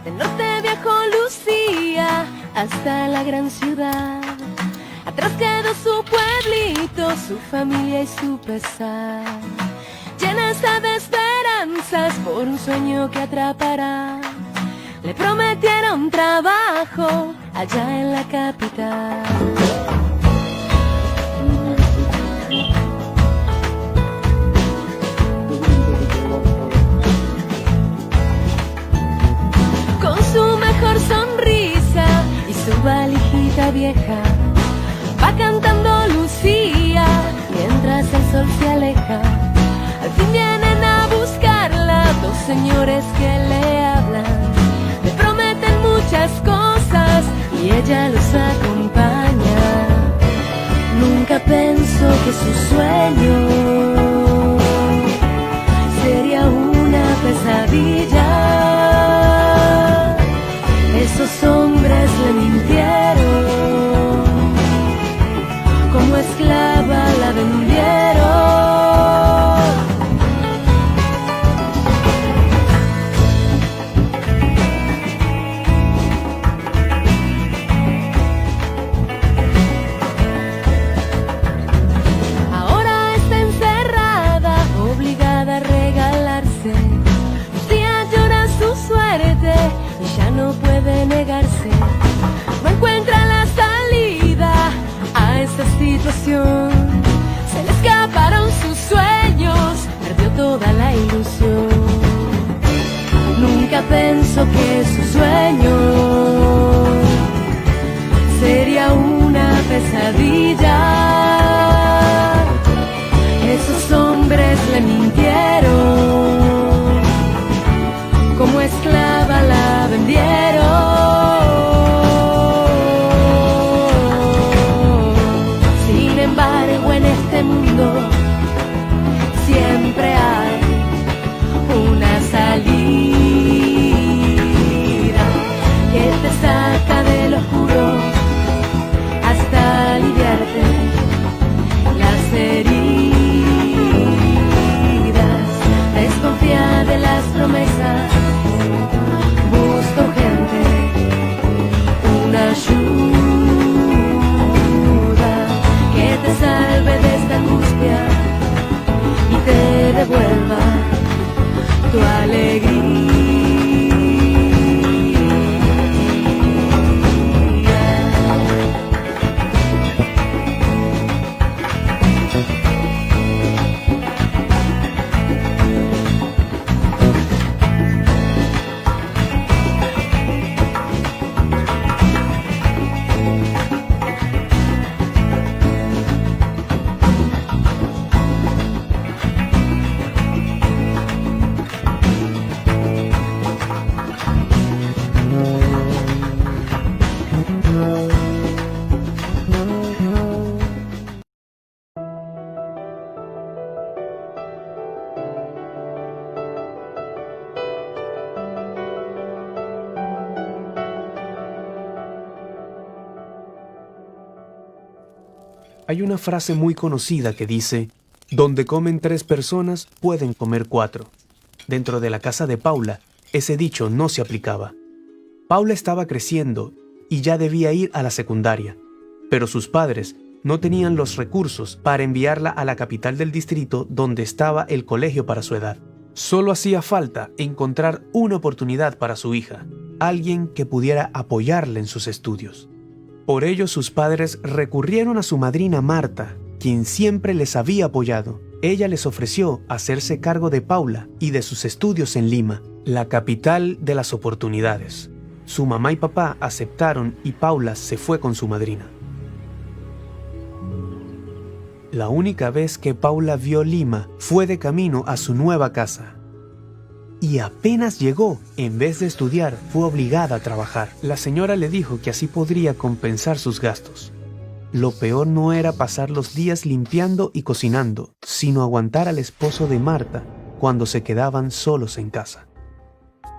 Del norte viajó Lucía hasta la gran ciudad. Atrás quedó su pueblito, su familia y su pesar. Llena está de esperanzas por un sueño que atrapará. Le prometieron trabajo allá en la capital. Con su mejor sonrisa y su valijita vieja, va cantando Lucía mientras el sol se aleja. Al fin vienen a buscarla dos señores que le hablan. Le prometen muchas cosas y ella los acompaña. Nunca pensó que su sueño sería una pesadilla. Esos hombres le mintieron, como esclava la vendieron. Ahora está encerrada, obligada a regalarse. Lucía llora su suerte y ya no puede negarse. No encuentra la salida a esta situación. Se le escaparon sus sueños, perdió toda la ilusión. Nunca pensó que su sueño sería una pesadilla. Esos hombres le mintieron, como esclava la vendieron. Sin embargo, en este mundo siempre hay una salida que te saca del oscuro hasta aliviarte las heridas. Desconfía de las promesas, busca urgente una ayuda que te salve de esta angustia y te devuelva tu alegría. Hay una frase muy conocida que dice: donde comen 3 personas, pueden comer 4. Dentro de la casa de Paula, ese dicho no se aplicaba. Paula estaba creciendo y ya debía ir a la secundaria, pero sus padres no tenían los recursos para enviarla a la capital del distrito donde estaba el colegio para su edad. Solo hacía falta encontrar una oportunidad para su hija, alguien que pudiera apoyarla en sus estudios. Por ello, sus padres recurrieron a su madrina Marta, quien siempre les había apoyado. Ella les ofreció hacerse cargo de Paula y de sus estudios en Lima, la capital de las oportunidades. Su mamá y papá aceptaron y Paula se fue con su madrina. La única vez que Paula vio Lima fue de camino a su nueva casa. Y apenas llegó, en vez de estudiar, fue obligada a trabajar. La señora le dijo que así podría compensar sus gastos. Lo peor no era pasar los días limpiando y cocinando, sino aguantar al esposo de Marta cuando se quedaban solos en casa.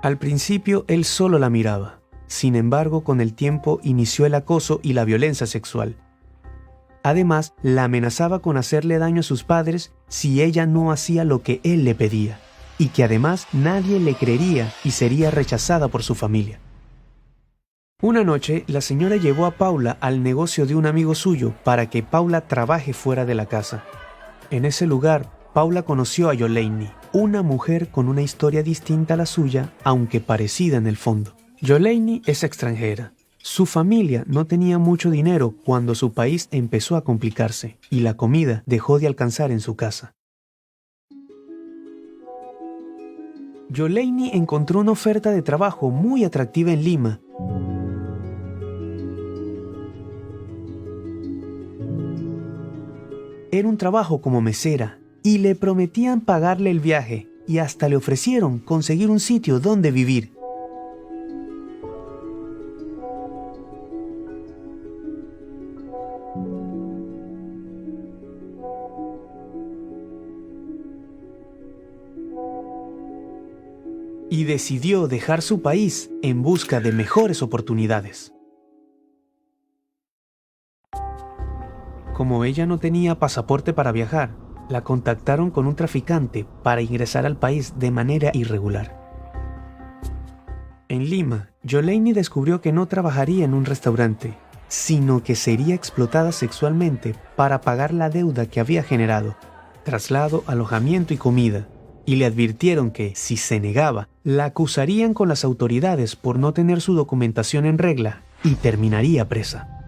Al principio él solo la miraba. Sin embargo, con el tiempo inició el acoso y la violencia sexual. Además, la amenazaba con hacerle daño a sus padres si ella no hacía lo que él le pedía. y que además nadie le creería y sería rechazada por su familia. Una noche, la señora llevó a Paula al negocio de un amigo suyo para que Paula trabaje fuera de la casa. En ese lugar, Paula conoció a Yoleini, una mujer con una historia distinta a la suya, aunque parecida en el fondo. Yoleini es extranjera. Su familia no tenía mucho dinero cuando su país empezó a complicarse y la comida dejó de alcanzar en su casa. Yoleini encontró una oferta de trabajo muy atractiva en Lima. Era un trabajo como mesera y le prometían pagarle el viaje y hasta le ofrecieron conseguir un sitio donde vivir. Y decidió dejar su país en busca de mejores oportunidades. Como ella no tenía pasaporte para viajar, la contactaron con un traficante para ingresar al país de manera irregular. En Lima, Yoleini descubrió que no trabajaría en un restaurante, sino que sería explotada sexualmente para pagar la deuda que había generado, traslado, alojamiento y comida, y le advirtieron que, si se negaba, la acusarían con las autoridades por no tener su documentación en regla y terminaría presa.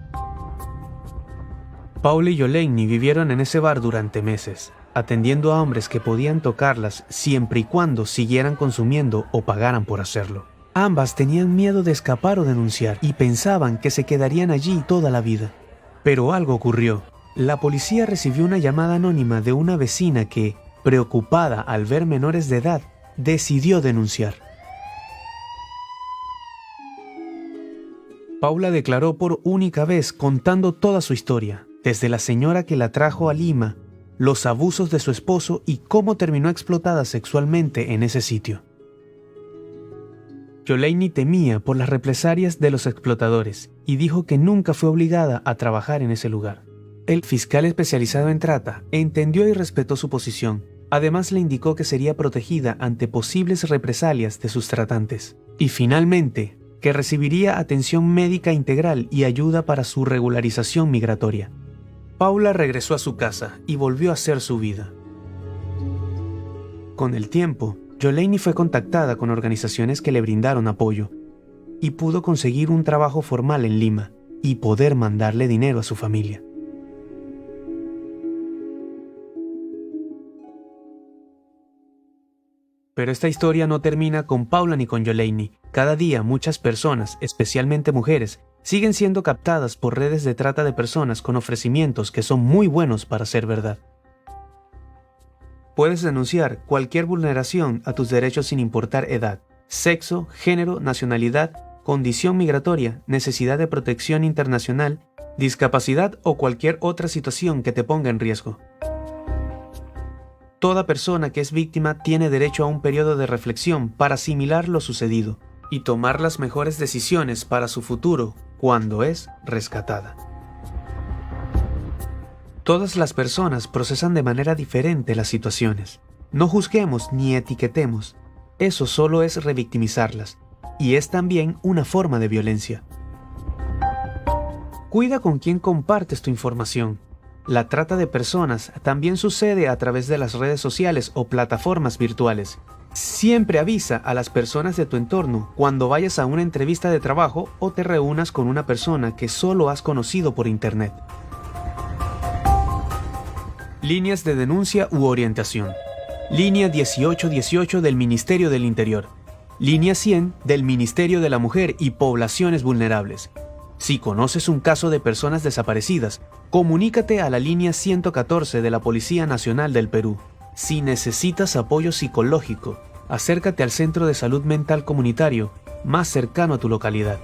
Paula y Yoleini vivieron en ese bar durante meses, atendiendo a hombres que podían tocarlas siempre y cuando siguieran consumiendo o pagaran por hacerlo. Ambas tenían miedo de escapar o denunciar y pensaban que se quedarían allí toda la vida. Pero algo ocurrió. La policía recibió una llamada anónima de una vecina que, preocupada al ver menores de edad, decidió denunciar. Paula declaró por única vez contando toda su historia, desde la señora que la trajo a Lima, los abusos de su esposo y cómo terminó explotada sexualmente en ese sitio. Yoleini temía por las represalias de los explotadores y dijo que nunca fue obligada a trabajar en ese lugar. El fiscal especializado en trata entendió y respetó su posición. Además le indicó que sería protegida ante posibles represalias de sus tratantes. Y finalmente, que recibiría atención médica integral y ayuda para su regularización migratoria. Paula regresó a su casa y volvió a hacer su vida. Con el tiempo, Yoleini fue contactada con organizaciones que le brindaron apoyo y pudo conseguir un trabajo formal en Lima y poder mandarle dinero a su familia. Pero esta historia no termina con Paula ni con Yoleini. Cada día muchas personas, especialmente mujeres, siguen siendo captadas por redes de trata de personas con ofrecimientos que son muy buenos para ser verdad. Puedes denunciar cualquier vulneración a tus derechos sin importar edad, sexo, género, nacionalidad, condición migratoria, necesidad de protección internacional, discapacidad o cualquier otra situación que te ponga en riesgo. Toda persona que es víctima tiene derecho a un periodo de reflexión para asimilar lo sucedido y tomar las mejores decisiones para su futuro cuando es rescatada. Todas las personas procesan de manera diferente las situaciones. No juzguemos ni etiquetemos. Eso solo es revictimizarlas, y es también una forma de violencia. Cuida con quién compartes tu información. La trata de personas también sucede a través de las redes sociales o plataformas virtuales. Siempre avisa a las personas de tu entorno cuando vayas a una entrevista de trabajo o te reúnas con una persona que solo has conocido por internet. Líneas de denuncia u orientación. Línea 1818 del Ministerio del Interior. Línea 100 del Ministerio de la Mujer y Poblaciones Vulnerables. Si conoces un caso de personas desaparecidas, comunícate a la línea 114 de la Policía Nacional del Perú. Si necesitas apoyo psicológico, acércate al Centro de Salud Mental Comunitario más cercano a tu localidad.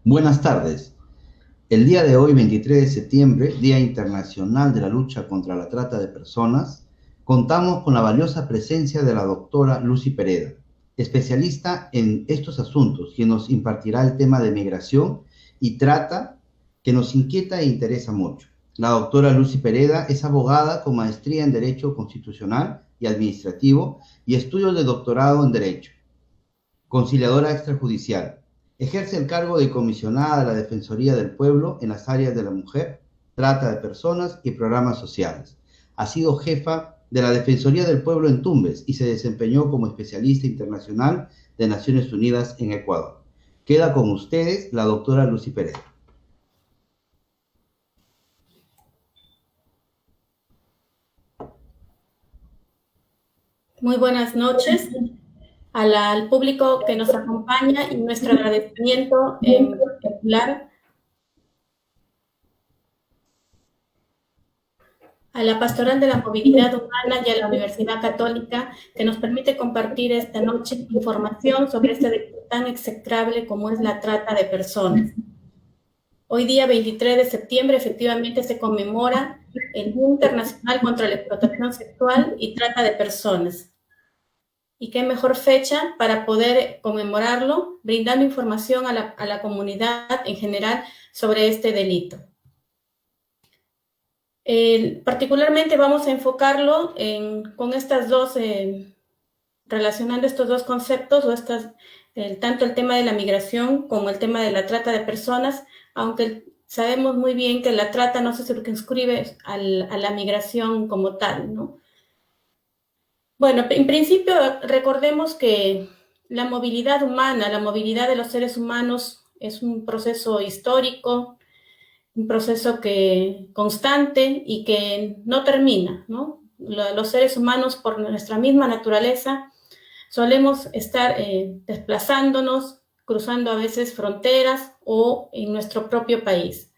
Buenas tardes. El día de hoy, 23 de septiembre, Día Internacional de la Lucha contra la Trata de Personas, contamos con la valiosa presencia de la doctora Lucy Pereda, especialista en estos asuntos, quien nos impartirá el tema de migración y trata que nos inquieta e interesa mucho. La doctora Lucy Pereda es abogada con maestría en Derecho Constitucional y Administrativo y estudios de doctorado en Derecho, conciliadora extrajudicial. Ejerce el cargo de comisionada de la Defensoría del Pueblo en las áreas de la mujer, trata de personas y programas sociales. Ha sido jefa de la Defensoría del Pueblo en Tumbes y se desempeñó como especialista internacional de Naciones Unidas en Ecuador. Queda con ustedes la doctora Lucy Pereda. Muy buenas noches al público que nos acompaña y nuestro agradecimiento en particular a la Pastoral de la Movilidad Humana y a la Universidad Católica, que nos permite compartir esta noche información sobre este delito tan execrable como es la trata de personas. Hoy día, 23 de septiembre, efectivamente se conmemora el Día Internacional contra la Explotación Sexual y Trata de Personas. Y qué mejor fecha para poder conmemorarlo, brindando información a la comunidad en general sobre este delito. Particularmente vamos a enfocarlo con estas dos, relacionando estos dos conceptos, tanto el tema de la migración como el tema de la trata de personas, aunque sabemos muy bien que la trata no se circunscribe a la migración como tal, ¿no? Bueno, en principio recordemos que la movilidad humana, la movilidad de los seres humanos es un proceso histórico, un proceso constante y que no termina, ¿no? Los seres humanos, por nuestra misma naturaleza, solemos estar desplazándonos, cruzando a veces fronteras o en nuestro propio país.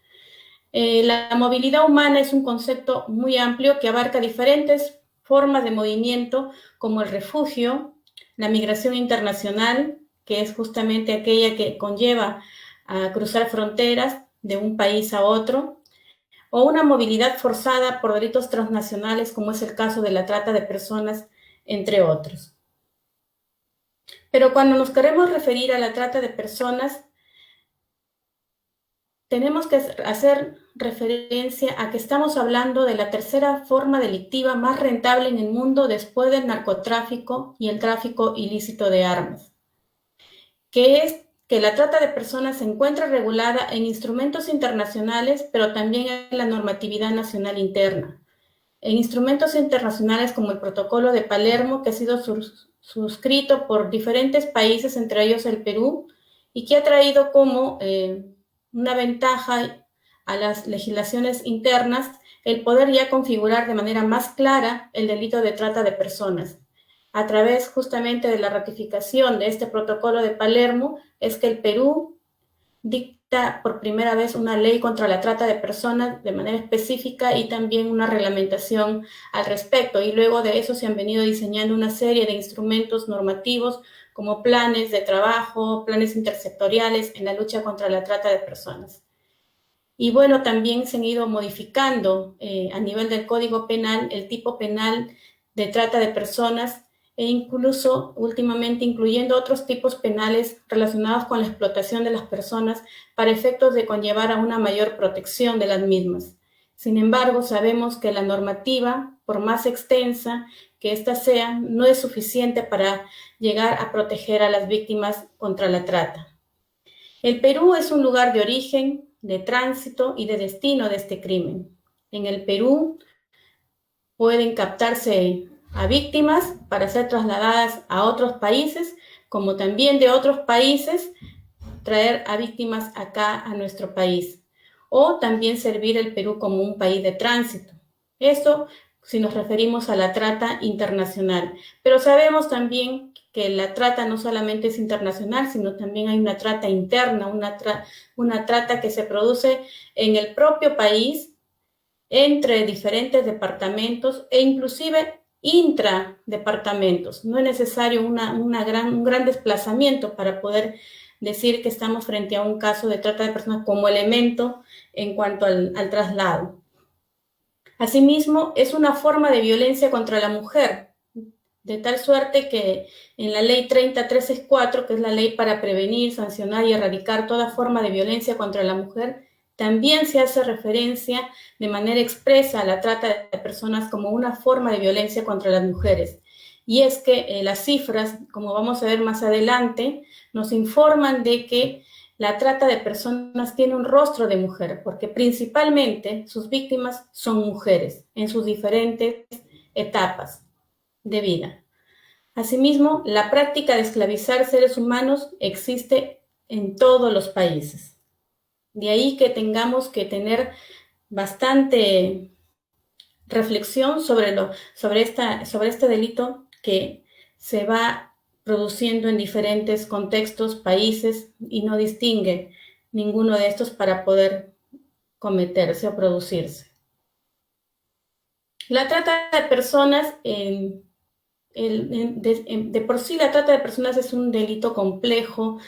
La movilidad humana es un concepto muy amplio que abarca diferentes formas de movimiento como el refugio, la migración internacional, que es justamente aquella que conlleva a cruzar fronteras de un país a otro, o una movilidad forzada por delitos transnacionales, como es el caso de la trata de personas, entre otros. Pero cuando nos queremos referir a la trata de personas, tenemos que hacer referencia a que estamos hablando de la tercera forma delictiva más rentable en el mundo después del narcotráfico y el tráfico ilícito de armas, que es que la trata de personas se encuentra regulada en instrumentos internacionales, pero también en la normatividad nacional interna. En instrumentos internacionales como el Protocolo de Palermo, que ha sido suscrito por diferentes países, entre ellos el Perú, y que ha traído como una ventaja a las legislaciones internas el poder ya configurar de manera más clara el delito de trata de personas. A través justamente de la ratificación de este protocolo de Palermo es que el Perú dicta por primera vez una ley contra la trata de personas de manera específica y también una reglamentación al respecto. Y luego de eso se han venido diseñando una serie de instrumentos normativos como planes de trabajo, planes intersectoriales en la lucha contra la trata de personas. Y bueno, también se han ido modificando a nivel del Código Penal el tipo penal de trata de personas e incluso últimamente incluyendo otros tipos penales relacionados con la explotación de las personas para efectos de conllevar a una mayor protección de las mismas. Sin embargo, sabemos que la normativa, por más extensa que ésta sea, no es suficiente para llegar a proteger a las víctimas contra la trata. El Perú es un lugar de origen, de tránsito y de destino de este crimen. En el Perú pueden captarse a víctimas para ser trasladadas a otros países, como también de otros países traer a víctimas acá a nuestro país, o también servir el Perú como un país de tránsito. Esto si nos referimos a la trata internacional, pero sabemos también que la trata no solamente es internacional, sino también hay una trata interna, una trata que se produce en el propio país, entre diferentes departamentos e inclusive intradepartamentos. No es necesario un gran desplazamiento para poder decir que estamos frente a un caso de trata de personas como elemento en cuanto al traslado. Asimismo, es una forma de violencia contra la mujer, de tal suerte que en la ley 30364, que es la ley para prevenir, sancionar y erradicar toda forma de violencia contra la mujer, también se hace referencia de manera expresa a la trata de personas como una forma de violencia contra las mujeres. Y es que las cifras, como vamos a ver más adelante, nos informan de que la trata de personas tiene un rostro de mujer, porque principalmente sus víctimas son mujeres en sus diferentes etapas de vida. Asimismo, la práctica de esclavizar seres humanos existe en todos los países. De ahí que tengamos que tener bastante reflexión sobre este delito que se va produciendo en diferentes contextos, países, y no distingue ninguno de estos para poder cometerse o producirse. La trata de personas, de por sí la trata de personas es un delito complejo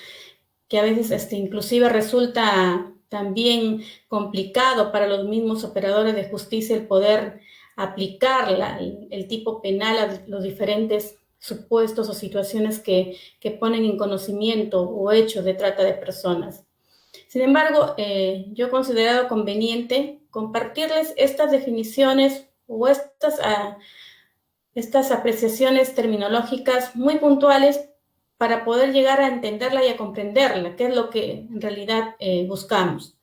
que a veces inclusive resulta también complicado para los mismos operadores de justicia el poder aplicar el tipo penal a los diferentes supuestos o situaciones que ponen en conocimiento o hechos de trata de personas. Sin embargo, yo he considerado conveniente compartirles estas definiciones o estas apreciaciones terminológicas muy puntuales para poder llegar a entenderla y a comprenderla, que es lo que en realidad buscamos.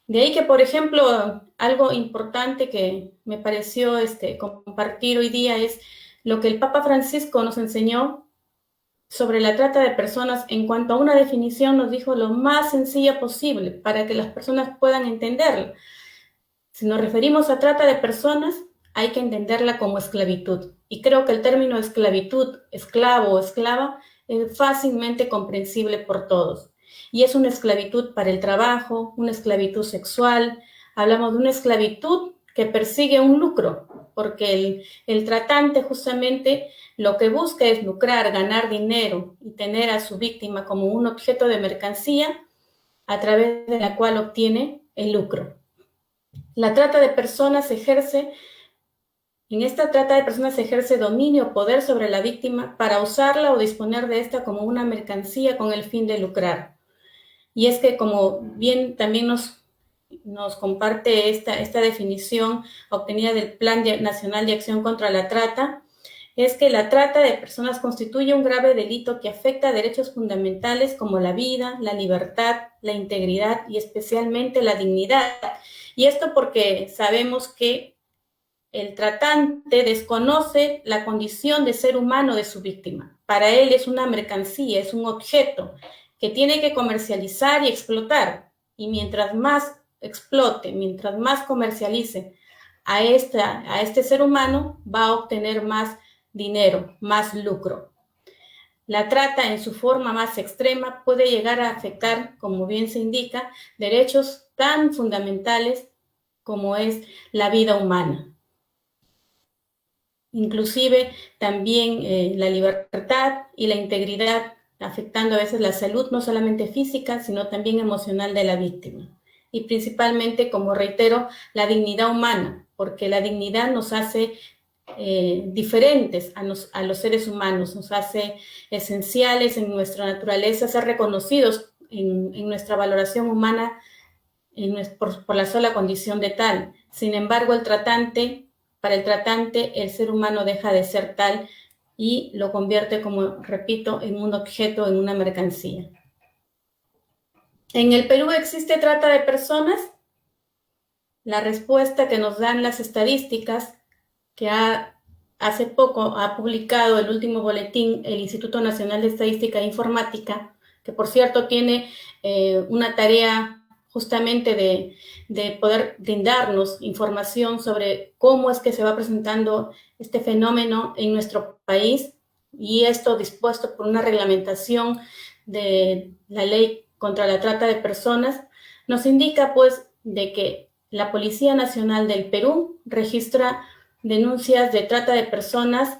De ahí que, por ejemplo, algo importante que me pareció compartir hoy día es lo que el Papa Francisco nos enseñó sobre la trata de personas. En cuanto a una definición, nos dijo lo más sencilla posible para que las personas puedan entenderla. Si nos referimos a trata de personas, hay que entenderla como esclavitud. Y creo que el término esclavitud, esclavo o esclava, es fácilmente comprensible por todos. Y es una esclavitud para el trabajo, una esclavitud sexual. Hablamos de una esclavitud que persigue un lucro, porque el tratante justamente lo que busca es lucrar, ganar dinero y tener a su víctima como un objeto de mercancía a través de la cual obtiene el lucro. La trata de personas en esta trata de personas se ejerce dominio o poder sobre la víctima para usarla o disponer de esta como una mercancía con el fin de lucrar. Y es que, como bien también nos comparte esta definición obtenida del Plan Nacional de Acción contra la Trata, es que la trata de personas constituye un grave delito que afecta a derechos fundamentales como la vida, la libertad, la integridad y especialmente la dignidad. Y esto porque sabemos que el tratante desconoce la condición de ser humano de su víctima. Para él es una mercancía, es un objeto que tiene que comercializar y explotar. Y mientras más explote, mientras más comercialice a este ser humano, va a obtener más dinero, más lucro. La trata en su forma más extrema puede llegar a afectar, como bien se indica, derechos tan fundamentales como es la vida humana. Inclusive también la libertad y la integridad, afectando a veces la salud, no solamente física, sino también emocional de la víctima. Y principalmente, como reitero, la dignidad humana, porque la dignidad nos hace diferentes a los seres humanos, nos hace esenciales en nuestra naturaleza, ser reconocidos en nuestra valoración humana por la sola condición de tal. Sin embargo, para el tratante, el ser humano deja de ser tal y lo convierte, como repito, en un objeto, en una mercancía. ¿En el Perú existe trata de personas? La respuesta que nos dan las estadísticas que hace poco ha publicado el último boletín el Instituto Nacional de Estadística e Informática, que por cierto tiene una tarea justamente de poder brindarnos información sobre cómo es que se va presentando este fenómeno en nuestro país, y esto dispuesto por una reglamentación de la Ley contra la Trata de Personas, nos indica pues de que la Policía Nacional del Perú registra denuncias de trata de personas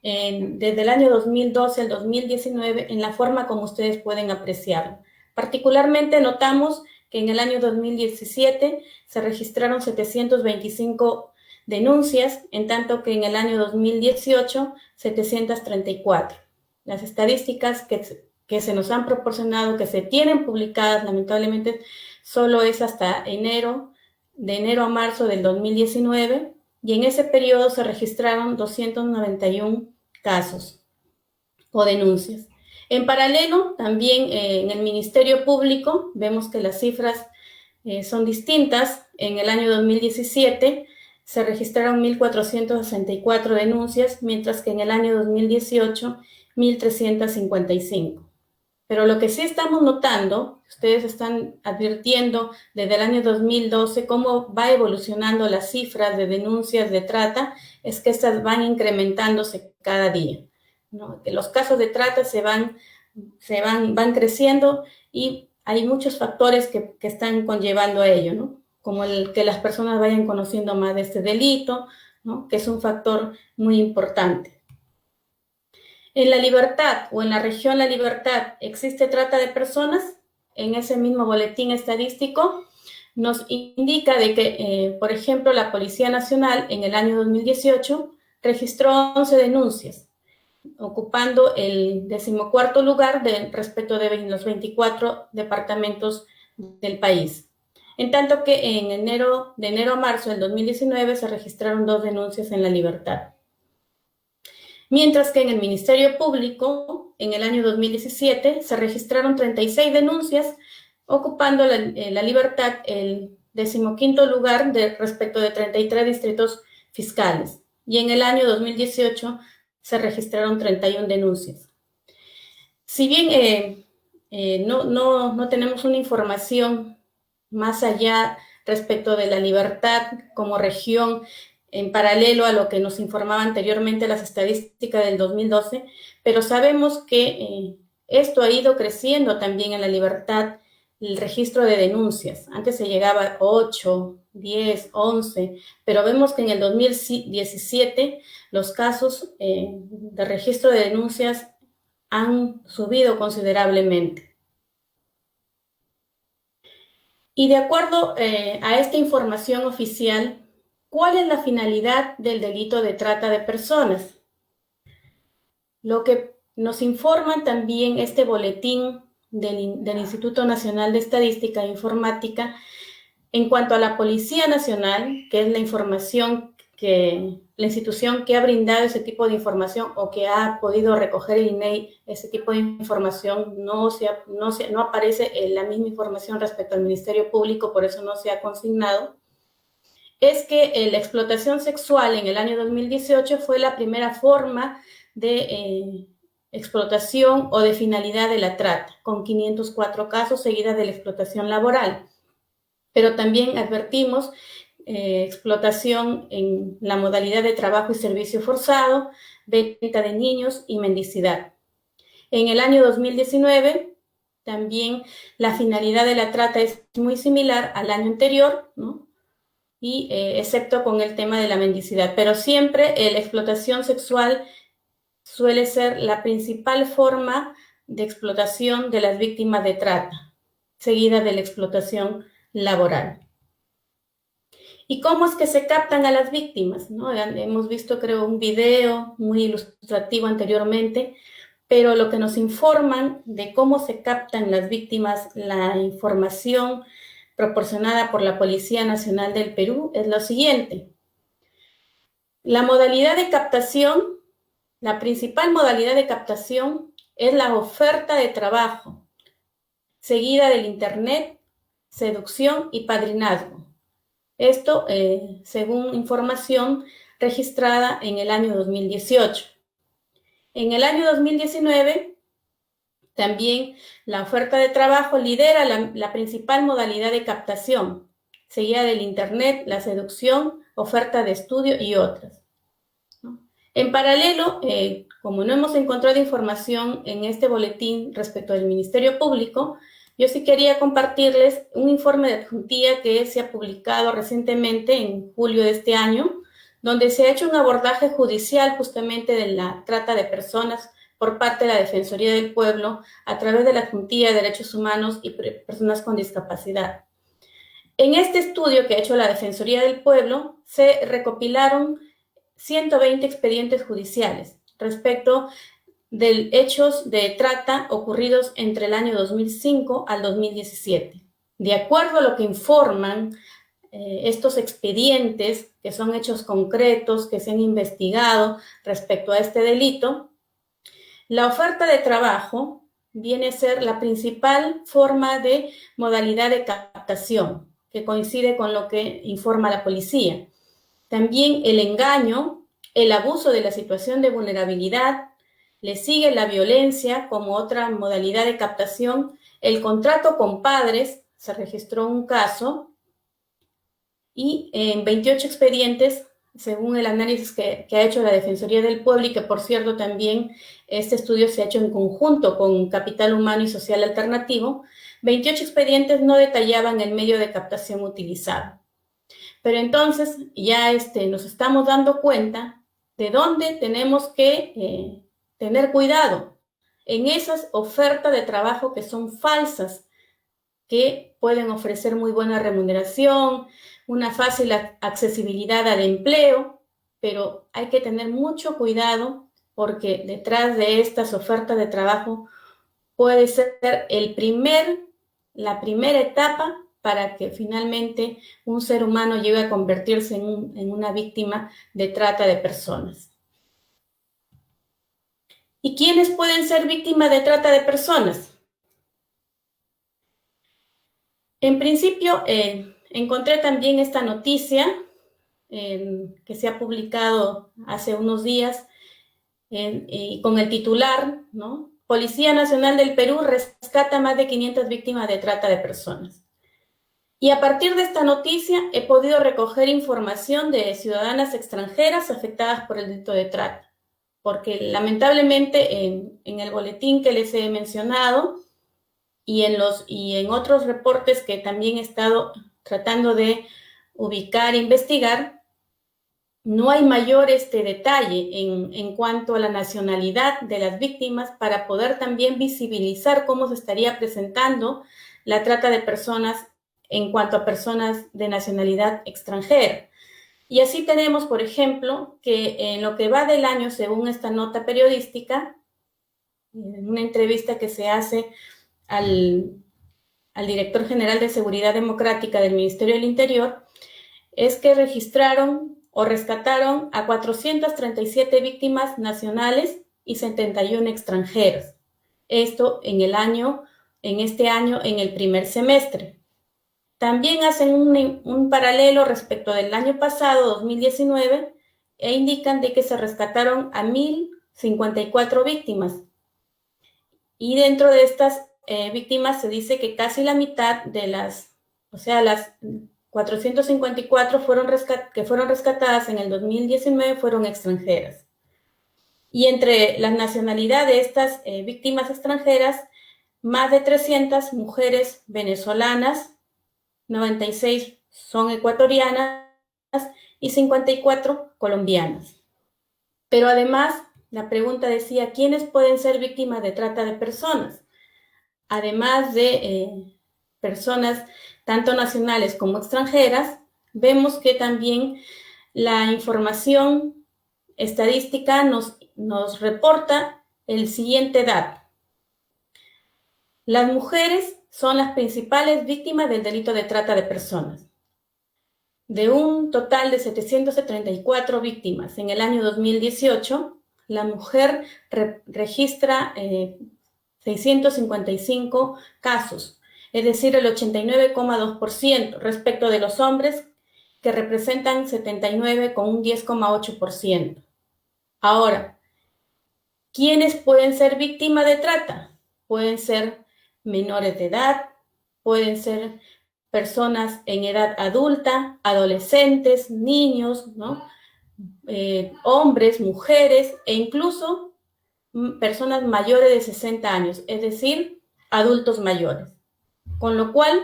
desde el año 2012 al 2019 en la forma como ustedes pueden apreciarlo. Particularmente notamos que en el año 2017 se registraron 725 denuncias, en tanto que en el año 2018, 734. Las estadísticas que se nos han proporcionado, que se tienen publicadas, lamentablemente, solo es hasta enero, de enero a marzo del 2019, y en ese periodo se registraron 291 casos o denuncias. En paralelo, también en el Ministerio Público, vemos que las cifras son distintas. En el año 2017 se registraron 1.464 denuncias, mientras que en el año 2018, 1.355. Pero lo que sí estamos notando, ustedes están advirtiendo desde el año 2012 cómo va evolucionando las cifras de denuncias de trata, es que estas van incrementándose cada día, ¿no? Que los casos de trata van creciendo y hay muchos factores que están conllevando a ello, ¿no? Como el que las personas vayan conociendo más de este delito, ¿no? Que es un factor muy importante. En La Libertad o en la región La Libertad, ¿existe trata de personas? En ese mismo boletín estadístico nos indica de que, por ejemplo, la Policía Nacional en el año 2018 registró 11 denuncias, ocupando el 14º lugar respecto de los 24 departamentos del país. En tanto que de enero a marzo del 2019 se registraron 2 denuncias en La Libertad. Mientras que en el Ministerio Público, en el año 2017, se registraron 36 denuncias, ocupando La Libertad el 15º lugar respecto de 33 distritos fiscales. Y en el año 2018 se registraron 31 denuncias. Si bien no tenemos una información más allá respecto de La Libertad como región, en paralelo a lo que nos informaba anteriormente las estadísticas del 2012, pero sabemos que esto ha ido creciendo también en La Libertad, el registro de denuncias. Antes se llegaba a 8, 10, 11, pero vemos que en el 2017 los casos de registro de denuncias han subido considerablemente. Y de acuerdo a esta información oficial, ¿cuál es la finalidad del delito de trata de personas? Lo que nos informa también este boletín del Instituto Nacional de Estadística e Informática en cuanto a la Policía Nacional, que es la institución que ha brindado ese tipo de información o que ha podido recoger el INEI, ese tipo de información, no aparece la misma información respecto al Ministerio Público, por eso no se ha consignado. Es que la explotación sexual en el año 2018 fue la primera forma de explotación o de finalidad de la trata, con 504 casos seguidas de la explotación laboral. Pero también advertimos explotación en la modalidad de trabajo y servicio forzado, venta de niños y mendicidad. En el año 2019, también la finalidad de la trata es muy similar al año anterior, ¿no? Y excepto con el tema de la mendicidad, pero siempre la explotación sexual suele ser la principal forma de explotación de las víctimas de trata, seguida de la explotación laboral. ¿Y cómo es que se captan a las víctimas? ¿No? Hemos visto, creo, un video muy ilustrativo anteriormente, pero lo que nos informan de cómo se captan las víctimas, la información proporcionada por la Policía Nacional del Perú es lo siguiente. La modalidad de captación, la principal modalidad de captación es la oferta de trabajo, seguida del internet, seducción y padrinazgo. Esto según información registrada en el año 2018. En el año 2019, también la oferta de trabajo lidera la principal modalidad de captación, seguida del internet, la seducción, oferta de estudio y otras, ¿no? En paralelo, como no hemos encontrado información en este boletín respecto del Ministerio Público, yo sí quería compartirles un informe de adjuntía que se ha publicado recientemente en julio de este año, donde se ha hecho un abordaje judicial justamente de la trata de personas por parte de la Defensoría del Pueblo a través de la Juntilla de Derechos Humanos y Personas con Discapacidad. En este estudio que ha hecho la Defensoría del Pueblo se recopilaron 120 expedientes judiciales respecto de hechos de trata ocurridos entre el año 2005 al 2017. De acuerdo a lo que informan estos expedientes, que son hechos concretos que se han investigado respecto a este delito, la oferta de trabajo viene a ser la principal forma de modalidad de captación, que coincide con lo que informa la policía. También el engaño, el abuso de la situación de vulnerabilidad, le sigue la violencia como otra modalidad de captación, el contrato con padres, se registró un caso, y en 28 expedientes, según el análisis que ha hecho la Defensoría del Pueblo, y que por cierto también este estudio se ha hecho en conjunto con Capital Humano y Social Alternativo, 28 expedientes no detallaban el medio de captación utilizado. Pero entonces ya nos estamos dando cuenta de dónde tenemos que tener cuidado en esas ofertas de trabajo que son falsas, que pueden ofrecer muy buena remuneración, una fácil accesibilidad al empleo, pero hay que tener mucho cuidado porque detrás de estas ofertas de trabajo puede ser la primera etapa para que finalmente un ser humano llegue a convertirse en una víctima de trata de personas. ¿Y quiénes pueden ser víctimas de trata de personas? En principio, encontré también esta noticia que se ha publicado hace unos días y con el titular, ¿no? Policía Nacional del Perú rescata más de 500 víctimas de trata de personas. Y a partir de esta noticia he podido recoger información de ciudadanas extranjeras afectadas por el delito de trata, porque lamentablemente en el boletín que les he mencionado y en otros reportes que también he estado tratando de ubicar e investigar, no hay mayor detalle en cuanto a la nacionalidad de las víctimas para poder también visibilizar cómo se estaría presentando la trata de personas en cuanto a personas de nacionalidad extranjera. Y así tenemos, por ejemplo, que en lo que va del año, según esta nota periodística, en una entrevista que se hace al director general de Seguridad Democrática del Ministerio del Interior, es que registraron o rescataron a 437 víctimas nacionales y 71 extranjeras. Esto en este año, en el primer semestre. También hacen un paralelo respecto del año pasado, 2019, e indican de que se rescataron a 1.054 víctimas. Y dentro de estas víctimas se dice que casi la mitad de las 454 que fueron rescatadas en el 2019 fueron extranjeras. Y entre las nacionalidades de estas víctimas extranjeras, más de 300 mujeres venezolanas, 96 son ecuatorianas y 54 colombianas. Pero además, la pregunta decía, ¿quiénes pueden ser víctimas de trata de personas? Además de personas tanto nacionales como extranjeras, vemos que también la información estadística nos reporta el siguiente dato. Las mujeres son las principales víctimas del delito de trata de personas. De un total de 734 víctimas en el año 2018, la mujer registra 655 casos, es decir, el 89,2% respecto de los hombres, que representan 79 con un 10,8%. Ahora, ¿quiénes pueden ser víctimas de trata? Pueden ser menores de edad, pueden ser personas en edad adulta, adolescentes, niños, ¿no? Hombres, mujeres e incluso personas mayores de 60 años, es decir, adultos mayores. Con lo cual,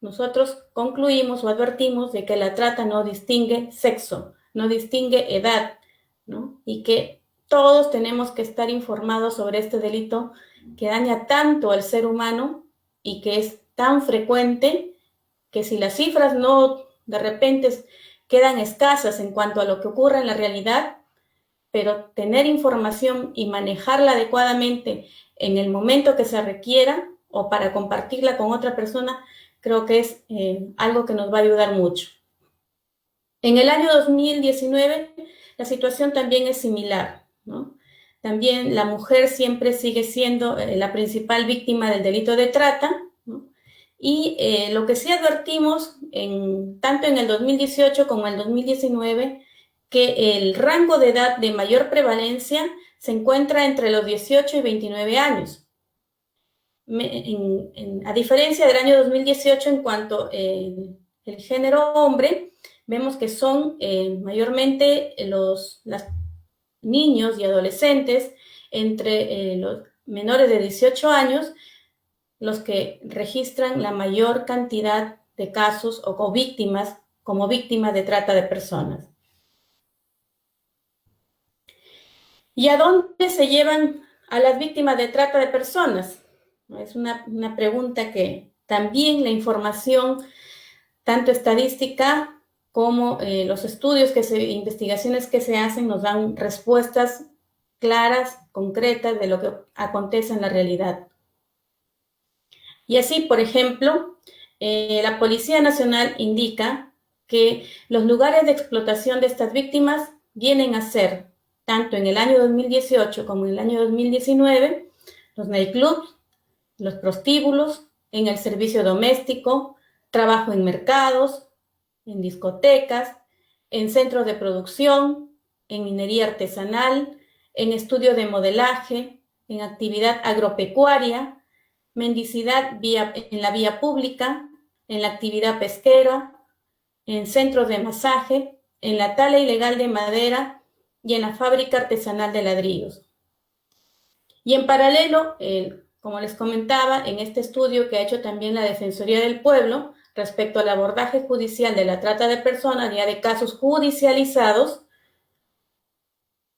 nosotros concluimos o advertimos de que la trata no distingue sexo, no distingue edad, ¿no? Y que todos tenemos que estar informados sobre este delito que daña tanto al ser humano y que es tan frecuente que si las cifras no de repente quedan escasas en cuanto a lo que ocurre en la realidad, pero tener información y manejarla adecuadamente en el momento que se requiera o para compartirla con otra persona, creo que es algo que nos va a ayudar mucho. En el año 2019, la situación también es similar, ¿no? También la mujer siempre sigue siendo la principal víctima del delito de trata, ¿no? Y lo que sí advertimos, tanto en el 2018 como en el 2019, que el rango de edad de mayor prevalencia se encuentra entre los 18 y 29 años. A diferencia del año 2018, en cuanto el género hombre, vemos que son mayormente los niños y adolescentes entre los menores de 18 años los que registran la mayor cantidad de casos o como víctimas de trata de personas. ¿Y a dónde se llevan a las víctimas de trata de personas? Es una pregunta que también la información, tanto estadística como los estudios, investigaciones que se hacen, nos dan respuestas claras, concretas de lo que acontece en la realidad. Y así, por ejemplo, la Policía Nacional indica que los lugares de explotación de estas víctimas vienen a ser, tanto en el año 2018 como en el año 2019, los nightclubs, los prostíbulos, en el servicio doméstico, trabajo en mercados, en discotecas, en centros de producción, en minería artesanal, en estudio de modelaje, en actividad agropecuaria, mendicidad en la vía pública, en la actividad pesquera, en centros de masaje, en la tala ilegal de madera y en la fábrica artesanal de ladrillos. Y en paralelo, como les comentaba, en este estudio que ha hecho también la Defensoría del Pueblo respecto al abordaje judicial de la trata de personas, ya de casos judicializados,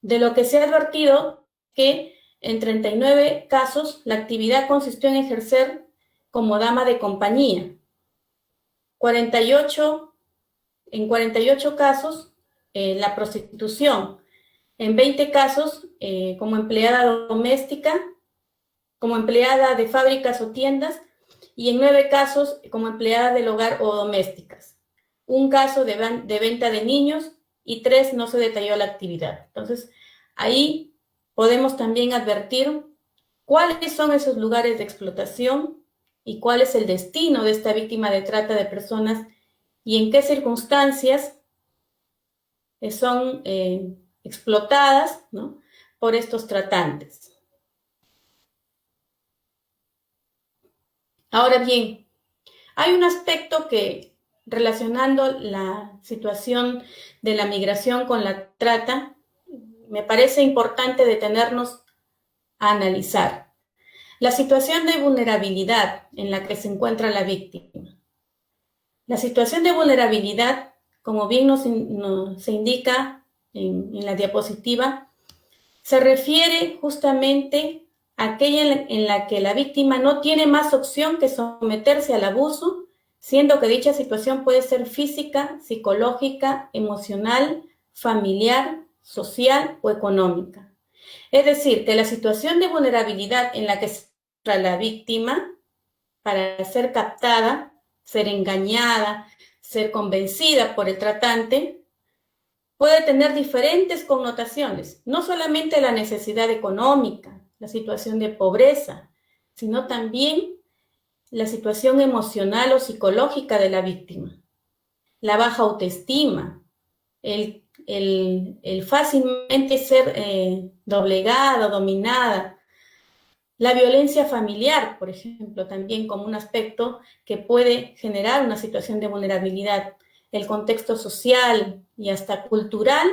de lo que se ha advertido que en 39 casos la actividad consistió en ejercer como dama de compañía. En 48 casos la prostitución. En 20 casos como empleada doméstica, como empleada de fábricas o tiendas, y en 9 casos como empleada del hogar o domésticas. Un caso de venta de niños y 3 no se detalló la actividad. Entonces, ahí podemos también advertir cuáles son esos lugares de explotación y cuál es el destino de esta víctima de trata de personas y en qué circunstancias son explotadas, ¿no?, por estos tratantes. Ahora bien, hay un aspecto que, relacionando la situación de la migración con la trata, me parece importante detenernos a analizar. La situación de vulnerabilidad en la que se encuentra la víctima. La situación de vulnerabilidad, como bien se indica en la diapositiva, se refiere justamente a aquella en la que la víctima no tiene más opción que someterse al abuso, siendo que dicha situación puede ser física, psicológica, emocional, familiar, social o económica. Es decir, que la situación de vulnerabilidad en la que se encuentra la víctima para ser captada, ser engañada, ser convencida por el tratante, puede tener diferentes connotaciones, no solamente la necesidad económica, la situación de pobreza, sino también la situación emocional o psicológica de la víctima, la baja autoestima, el fácilmente ser doblegada, dominada, la violencia familiar, por ejemplo, también como un aspecto que puede generar una situación de vulnerabilidad. El contexto social y hasta cultural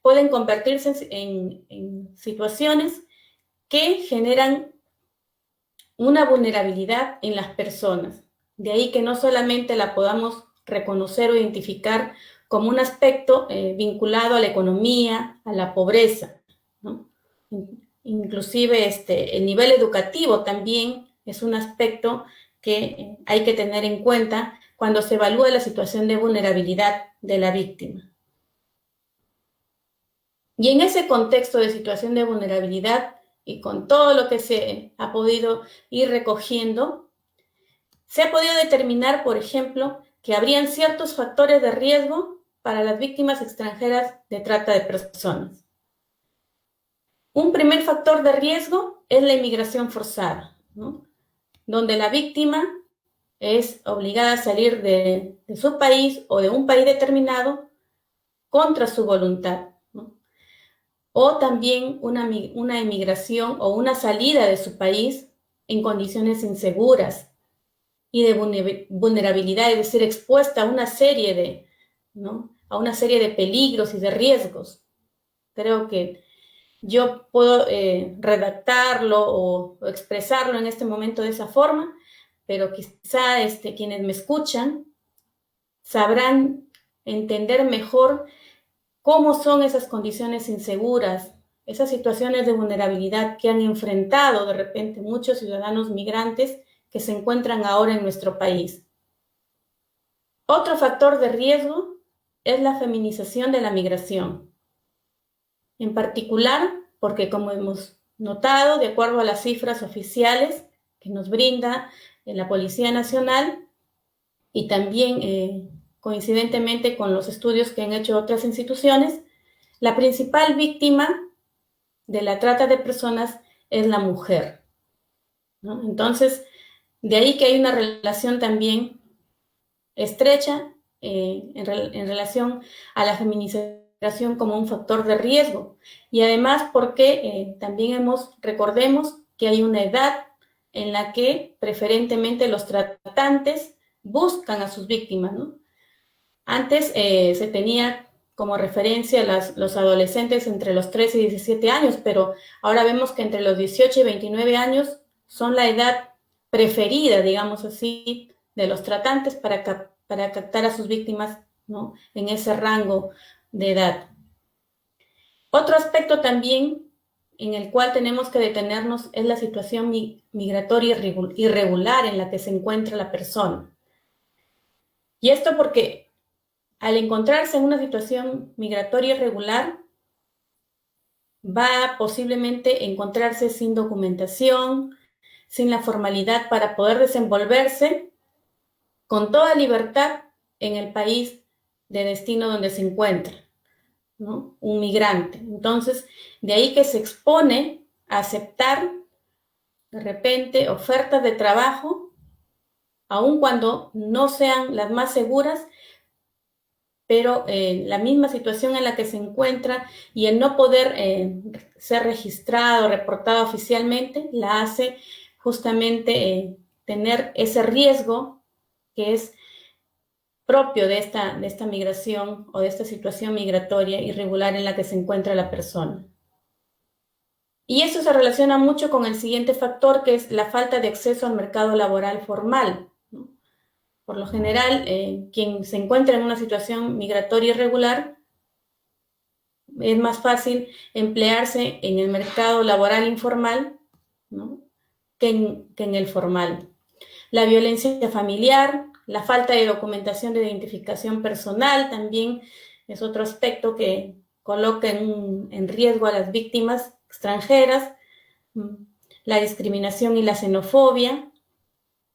pueden convertirse en situaciones que generan una vulnerabilidad en las personas. De ahí que no solamente la podamos reconocer o identificar como un aspecto vinculado a la economía, a la pobreza, ¿no? Inclusive el nivel educativo también es un aspecto que hay que tener en cuenta cuando se evalúa la situación de vulnerabilidad de la víctima. Y en ese contexto de situación de vulnerabilidad y con todo lo que se ha podido ir recogiendo, se ha podido determinar, por ejemplo, que habrían ciertos factores de riesgo para las víctimas extranjeras de trata de personas. Un primer factor de riesgo es la inmigración forzada, ¿no? Donde la víctima es obligada a salir de su país o de un país determinado contra su voluntad, ¿no? O también una emigración o una salida de su país en condiciones inseguras y de vulnerabilidad, es decir, expuesta a una serie de peligros y de riesgos. Creo que yo puedo redactarlo o expresarlo en este momento de esa forma, pero quizá quienes me escuchan sabrán entender mejor cómo son esas condiciones inseguras, esas situaciones de vulnerabilidad que han enfrentado de repente muchos ciudadanos migrantes que se encuentran ahora en nuestro país. Otro factor de riesgo es la feminización de la migración. En particular, porque como hemos notado, de acuerdo a las cifras oficiales que nos brinda la Policía Nacional y también coincidentemente con los estudios que han hecho otras instituciones, la principal víctima de la trata de personas es la mujer, ¿no? Entonces, de ahí que hay una relación también estrecha en relación a la feminización como un factor de riesgo. Y además porque también recordemos que hay una edad en la que preferentemente los tratantes buscan a sus víctimas, ¿no? Antes se tenía como referencia los adolescentes entre los 13 y 17 años, pero ahora vemos que entre los 18 y 29 años son la edad preferida, digamos así, de los tratantes para captar a sus víctimas, ¿no?, en ese rango de edad. Otro aspecto también en el cual tenemos que detenernos es la situación migratoria irregular en la que se encuentra la persona. Y esto porque al encontrarse en una situación migratoria irregular, va posiblemente encontrarse sin documentación, sin la formalidad para poder desenvolverse con toda libertad en el país de destino donde se encuentra, ¿no?, un migrante. Entonces, de ahí que se expone a aceptar de repente ofertas de trabajo, aun cuando no sean las más seguras, pero la misma situación en la que se encuentra y el no poder ser registrado, reportado oficialmente, la hace justamente tener ese riesgo que es propio de esta migración o de esta situación migratoria irregular en la que se encuentra la persona. Y eso se relaciona mucho con el siguiente factor, que es la falta de acceso al mercado laboral formal, ¿no? Por lo general, quien se encuentra en una situación migratoria irregular, es más fácil emplearse en el mercado laboral informal, ¿no?, que en el formal. La violencia familiar, la falta de documentación de identificación personal también es otro aspecto que coloca en riesgo a las víctimas extranjeras, la discriminación y la xenofobia.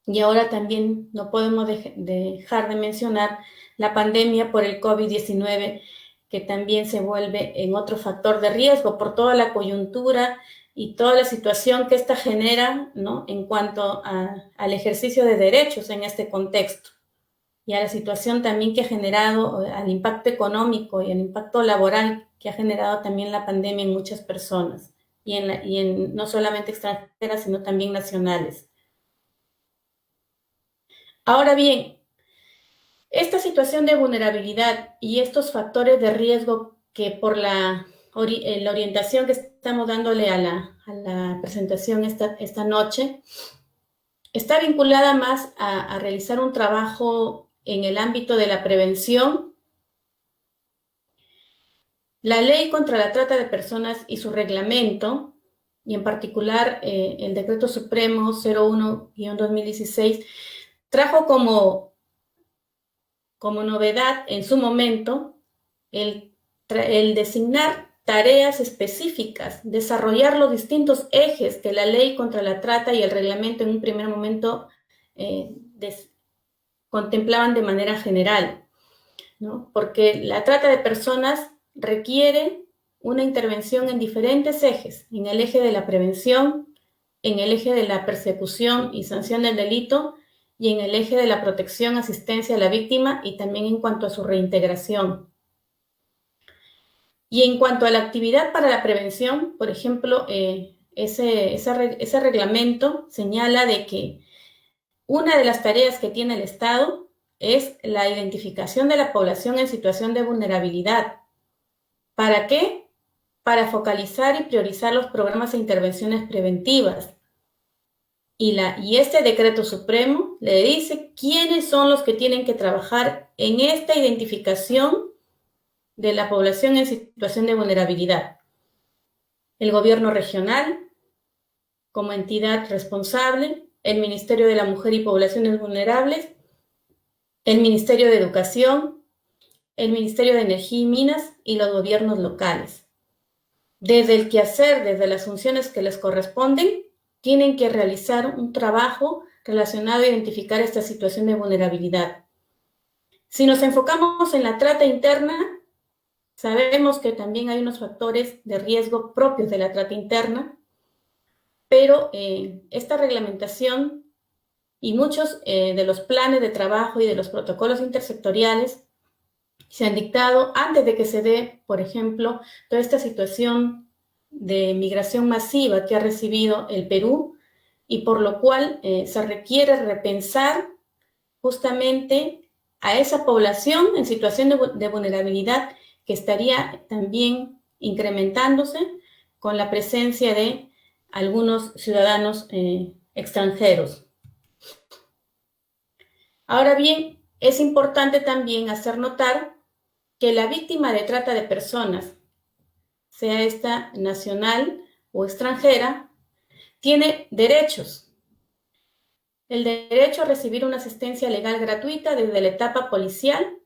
Y ahora también no podemos dejar de mencionar la pandemia por el COVID-19, que también se vuelve en otro factor de riesgo por toda la coyuntura y toda la situación que esta genera, ¿no?, en cuanto al ejercicio de derechos en este contexto y a la situación también que ha generado, al impacto económico y al impacto laboral que ha generado también la pandemia en muchas personas y en no solamente extranjeras, sino también nacionales. Ahora bien, esta situación de vulnerabilidad y estos factores de riesgo que por la orientación que estamos dándole a la presentación esta noche, está vinculada más a realizar un trabajo en el ámbito de la prevención La ley contra la trata de personas y su reglamento, y en particular el Decreto Supremo 01-2016, trajo como novedad en su momento el designar tareas específicas, desarrollar los distintos ejes que la ley contra la trata y el reglamento en un primer momento contemplaban de manera general, ¿no? Porque la trata de personas requiere una intervención en diferentes ejes, en el eje de la prevención, en el eje de la persecución y sanción del delito, y en el eje de la protección, asistencia a la víctima y también en cuanto a su reintegración. Y en cuanto a la actividad para la prevención, por ejemplo, ese reglamento señala de que una de las tareas que tiene el Estado es la identificación de la población en situación de vulnerabilidad. ¿Para qué? Para focalizar y priorizar los programas e intervenciones preventivas. Y este decreto supremo le dice quiénes son los que tienen que trabajar en esta identificación de la población en situación de vulnerabilidad. El gobierno regional, como entidad responsable, el Ministerio de la Mujer y Poblaciones Vulnerables, el Ministerio de Educación, el Ministerio de Energía y Minas y los gobiernos locales. Desde el quehacer, desde las funciones que les corresponden, tienen que realizar un trabajo relacionado a identificar esta situación de vulnerabilidad. Si nos enfocamos en la trata interna, sabemos que también hay unos factores de riesgo propios de la trata interna, pero esta reglamentación y muchos de los planes de trabajo y de los protocolos intersectoriales se han dictado antes de que se dé, por ejemplo, toda esta situación de migración masiva que ha recibido el Perú y por lo cual se requiere repensar justamente a esa población en situación de vulnerabilidad que estaría también incrementándose con la presencia de algunos ciudadanos extranjeros. Ahora bien, es importante también hacer notar que la víctima de trata de personas, sea esta nacional o extranjera, tiene derechos. El derecho a recibir una asistencia legal gratuita desde la etapa policial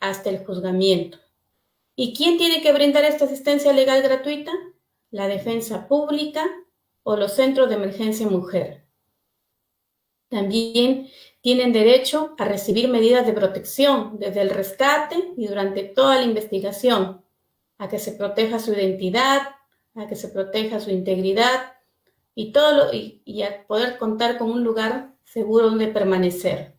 hasta el juzgamiento. ¿Y quién tiene que brindar esta asistencia legal gratuita? La defensa pública o los centros de emergencia mujer. También tienen derecho a recibir medidas de protección desde el rescate y durante toda la investigación, a que se proteja su identidad, a que se proteja su integridad y a poder contar con un lugar seguro donde permanecer.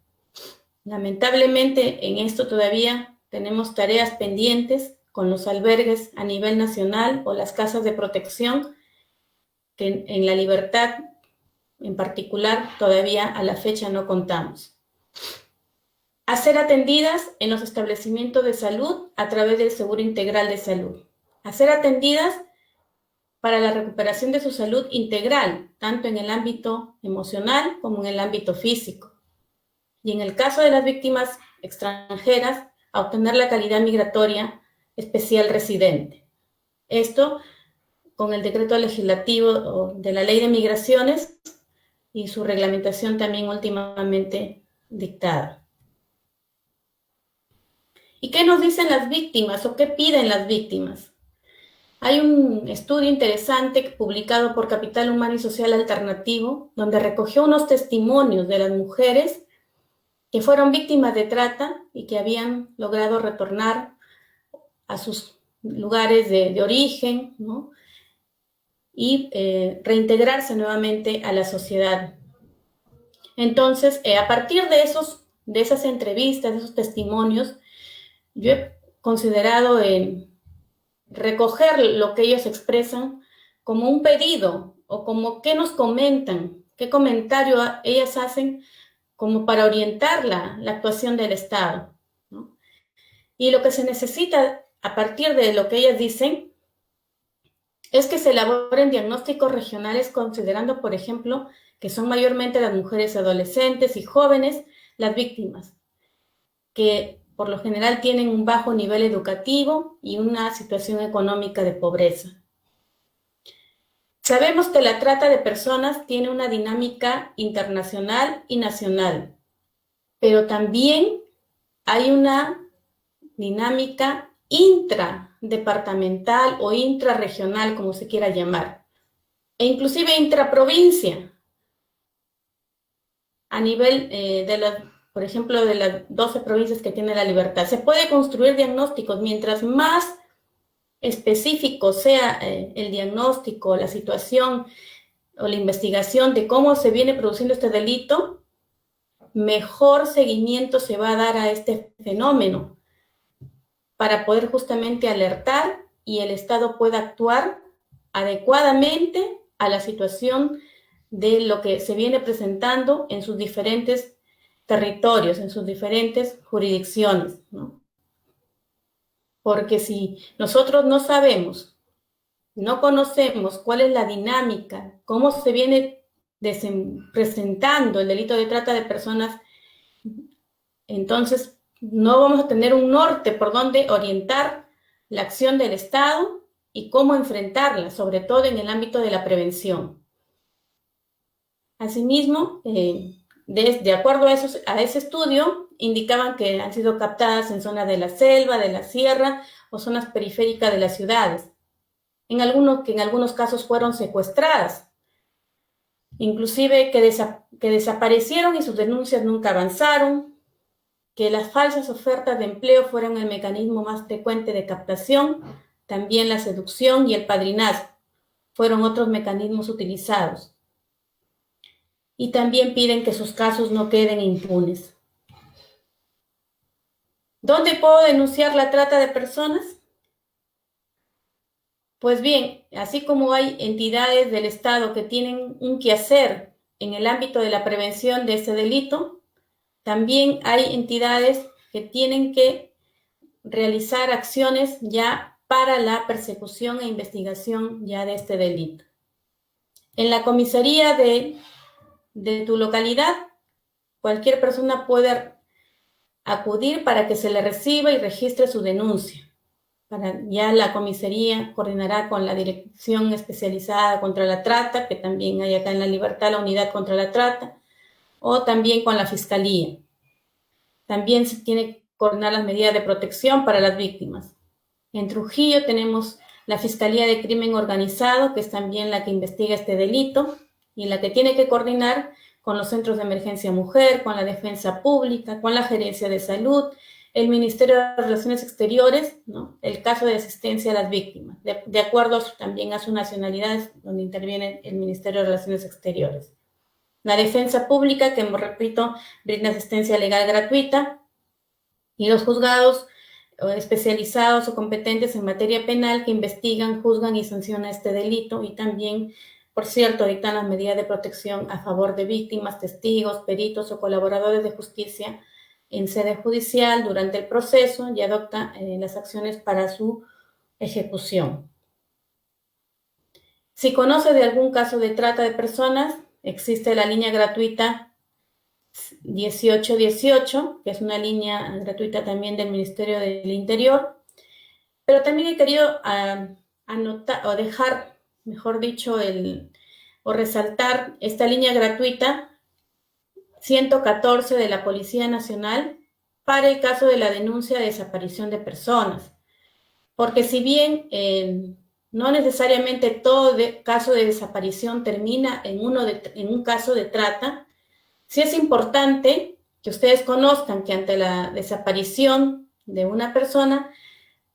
Lamentablemente, en esto todavía tenemos tareas pendientes con los albergues a nivel nacional o las casas de protección, que en La Libertad en particular todavía a la fecha no contamos. A ser atendidas en los establecimientos de salud a través del Seguro Integral de Salud. A ser atendidas para la recuperación de su salud integral, tanto en el ámbito emocional como en el ámbito físico. Y en el caso de las víctimas extranjeras, a obtener la calidad migratoria especial residente. Esto con el decreto legislativo de la Ley de Migraciones y su reglamentación también últimamente dictada. ¿Y qué nos dicen las víctimas o qué piden las víctimas? Hay un estudio interesante publicado por Capital Humano y Social Alternativo, donde recogió unos testimonios de las mujeres que fueron víctimas de trata y que habían logrado retornar a sus lugares de origen, ¿no? Y reintegrarse nuevamente a la sociedad. Entonces, a partir de esas entrevistas, de esos testimonios, yo he considerado recoger lo que ellos expresan como un pedido o como qué nos comentan, qué comentario ellas hacen como para orientar la actuación del Estado, ¿no? Y lo que se necesita a partir de lo que ellas dicen es que se elaboren diagnósticos regionales considerando, por ejemplo, que son mayormente las mujeres adolescentes y jóvenes las víctimas, que por lo general tienen un bajo nivel educativo y una situación económica de pobreza. Sabemos que la trata de personas tiene una dinámica internacional y nacional, pero también hay una dinámica intradepartamental o intrarregional, como se quiera llamar, e inclusive intraprovincia, a nivel por ejemplo, de las 12 provincias que tiene la Libertad. Se puede construir diagnósticos. Mientras más específico sea el diagnóstico, la situación o la investigación de cómo se viene produciendo este delito, mejor seguimiento se va a dar a este fenómeno para poder justamente alertar y el Estado pueda actuar adecuadamente a la situación de lo que se viene presentando en sus diferentes territorios, en sus diferentes jurisdicciones, ¿no? Porque si nosotros no sabemos, no conocemos cuál es la dinámica, cómo se viene presentando el delito de trata de personas, entonces no vamos a tener un norte por donde orientar la acción del Estado y cómo enfrentarla, sobre todo en el ámbito de la prevención. Asimismo, de acuerdo a ese estudio, indicaban que han sido captadas en zonas de la selva, de la sierra o zonas periféricas de las ciudades, que en algunos casos fueron secuestradas, inclusive que desaparecieron y sus denuncias nunca avanzaron, que las falsas ofertas de empleo fueron el mecanismo más frecuente de captación, también la seducción y el padrinazgo fueron otros mecanismos utilizados. Y también piden que sus casos no queden impunes. ¿Dónde puedo denunciar la trata de personas? Pues bien, así como hay entidades del Estado que tienen un quehacer en el ámbito de la prevención de este delito, también hay entidades que tienen que realizar acciones ya para la persecución e investigación ya de este delito. En la comisaría de tu localidad, cualquier persona puede acudir para que se le reciba y registre su denuncia. Ya la comisaría coordinará con la Dirección Especializada contra la Trata, que también hay acá en La Libertad, la Unidad contra la Trata, o también con la Fiscalía. También se tiene que coordinar las medidas de protección para las víctimas. En Trujillo tenemos la Fiscalía de Crimen Organizado, que es también la que investiga este delito y la que tiene que coordinar con los centros de emergencia mujer, con la defensa pública, con la gerencia de salud, el Ministerio de Relaciones Exteriores, ¿no? El caso de asistencia a las víctimas, de acuerdo también a su nacionalidad, donde interviene el Ministerio de Relaciones Exteriores. La defensa pública, que, repito, brinda asistencia legal gratuita, y los juzgados especializados o competentes en materia penal que investigan, juzgan y sancionan este delito y también, por cierto, dictan las medidas de protección a favor de víctimas, testigos, peritos o colaboradores de justicia en sede judicial durante el proceso y adopta las acciones para su ejecución. Si conoce de algún caso de trata de personas, existe la línea gratuita 1818, que es una línea gratuita también del Ministerio del Interior, pero también he querido anotar o dejar, mejor dicho, o resaltar esta línea gratuita 114 de la Policía Nacional para el caso de la denuncia de desaparición de personas, porque si bien no necesariamente todo caso de desaparición termina en un caso de trata, sí es importante que ustedes conozcan que ante la desaparición de una persona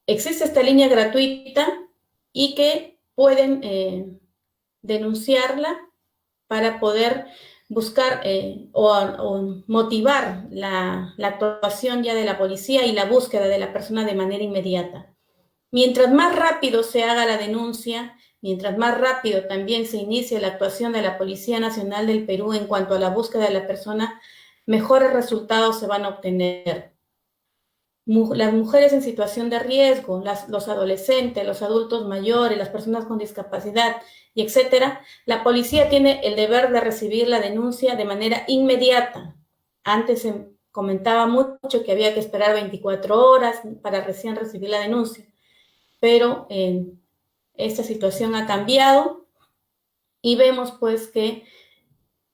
existe esta línea gratuita y que pueden denunciarla para poder buscar o motivar la actuación ya de la policía y la búsqueda de la persona de manera inmediata. Mientras más rápido se haga la denuncia, mientras más rápido también se inicie la actuación de la Policía Nacional del Perú en cuanto a la búsqueda de la persona, mejores resultados se van a obtener. Las mujeres en situación de riesgo, los adolescentes, los adultos mayores, las personas con discapacidad, y etcétera, la policía tiene el deber de recibir la denuncia de manera inmediata. Antes comentaba mucho que había que esperar 24 horas para recién recibir la denuncia, pero esta situación ha cambiado y vemos pues que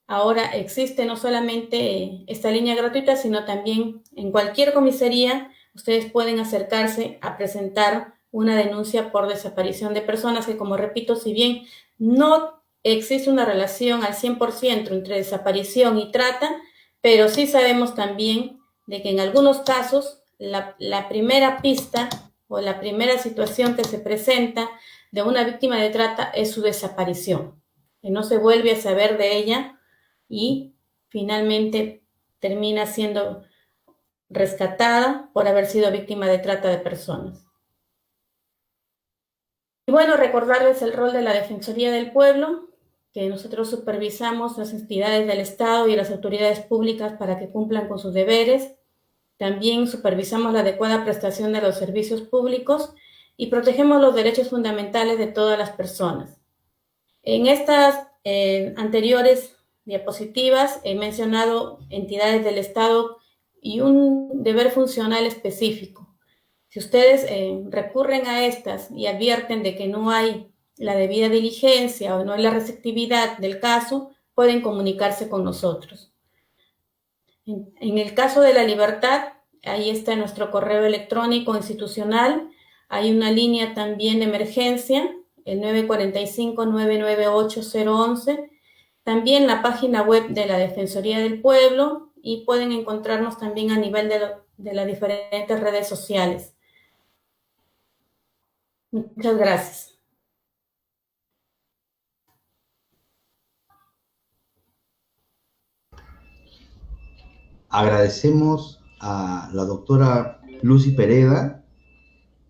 ahora existe no solamente esta línea gratuita, sino también en cualquier comisaría ustedes pueden acercarse a presentar una denuncia por desaparición de personas que, como repito, si bien no existe una relación al 100% entre desaparición y trata, pero sí sabemos también de que en algunos casos la primera pista o la primera situación que se presenta de una víctima de trata es su desaparición, que no se vuelve a saber de ella y finalmente termina siendo rescatada por haber sido víctima de trata de personas. Y bueno, recordarles el rol de la Defensoría del Pueblo, que nosotros supervisamos las entidades del Estado y las autoridades públicas para que cumplan con sus deberes. También supervisamos la adecuada prestación de los servicios públicos y protegemos los derechos fundamentales de todas las personas. En estas anteriores diapositivas he mencionado entidades del Estado y un deber funcional específico. Si ustedes recurren a estas y advierten de que no hay la debida diligencia o no hay la receptividad del caso, pueden comunicarse con nosotros. En el caso de la libertad, ahí está nuestro correo electrónico institucional, hay una línea también de emergencia, el 945-998-011, también la página web de la Defensoría del Pueblo y pueden encontrarnos también a nivel de las diferentes redes sociales. Muchas gracias. Agradecemos a la doctora Lucy Pereda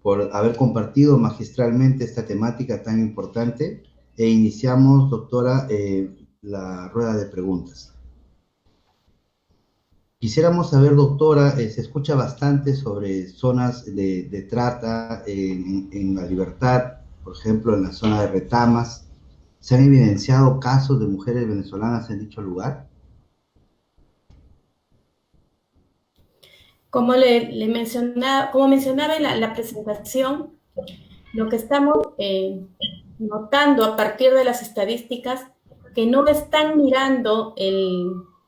por haber compartido magistralmente esta temática tan importante e iniciamos, doctora, la rueda de preguntas. Quisiéramos saber, doctora, se escucha bastante sobre zonas de trata en La Libertad, por ejemplo, en la zona de Retamas. ¿Se han evidenciado casos de mujeres venezolanas en dicho lugar? Como mencionaba en la presentación, lo que estamos notando a partir de las estadísticas, que no están mirando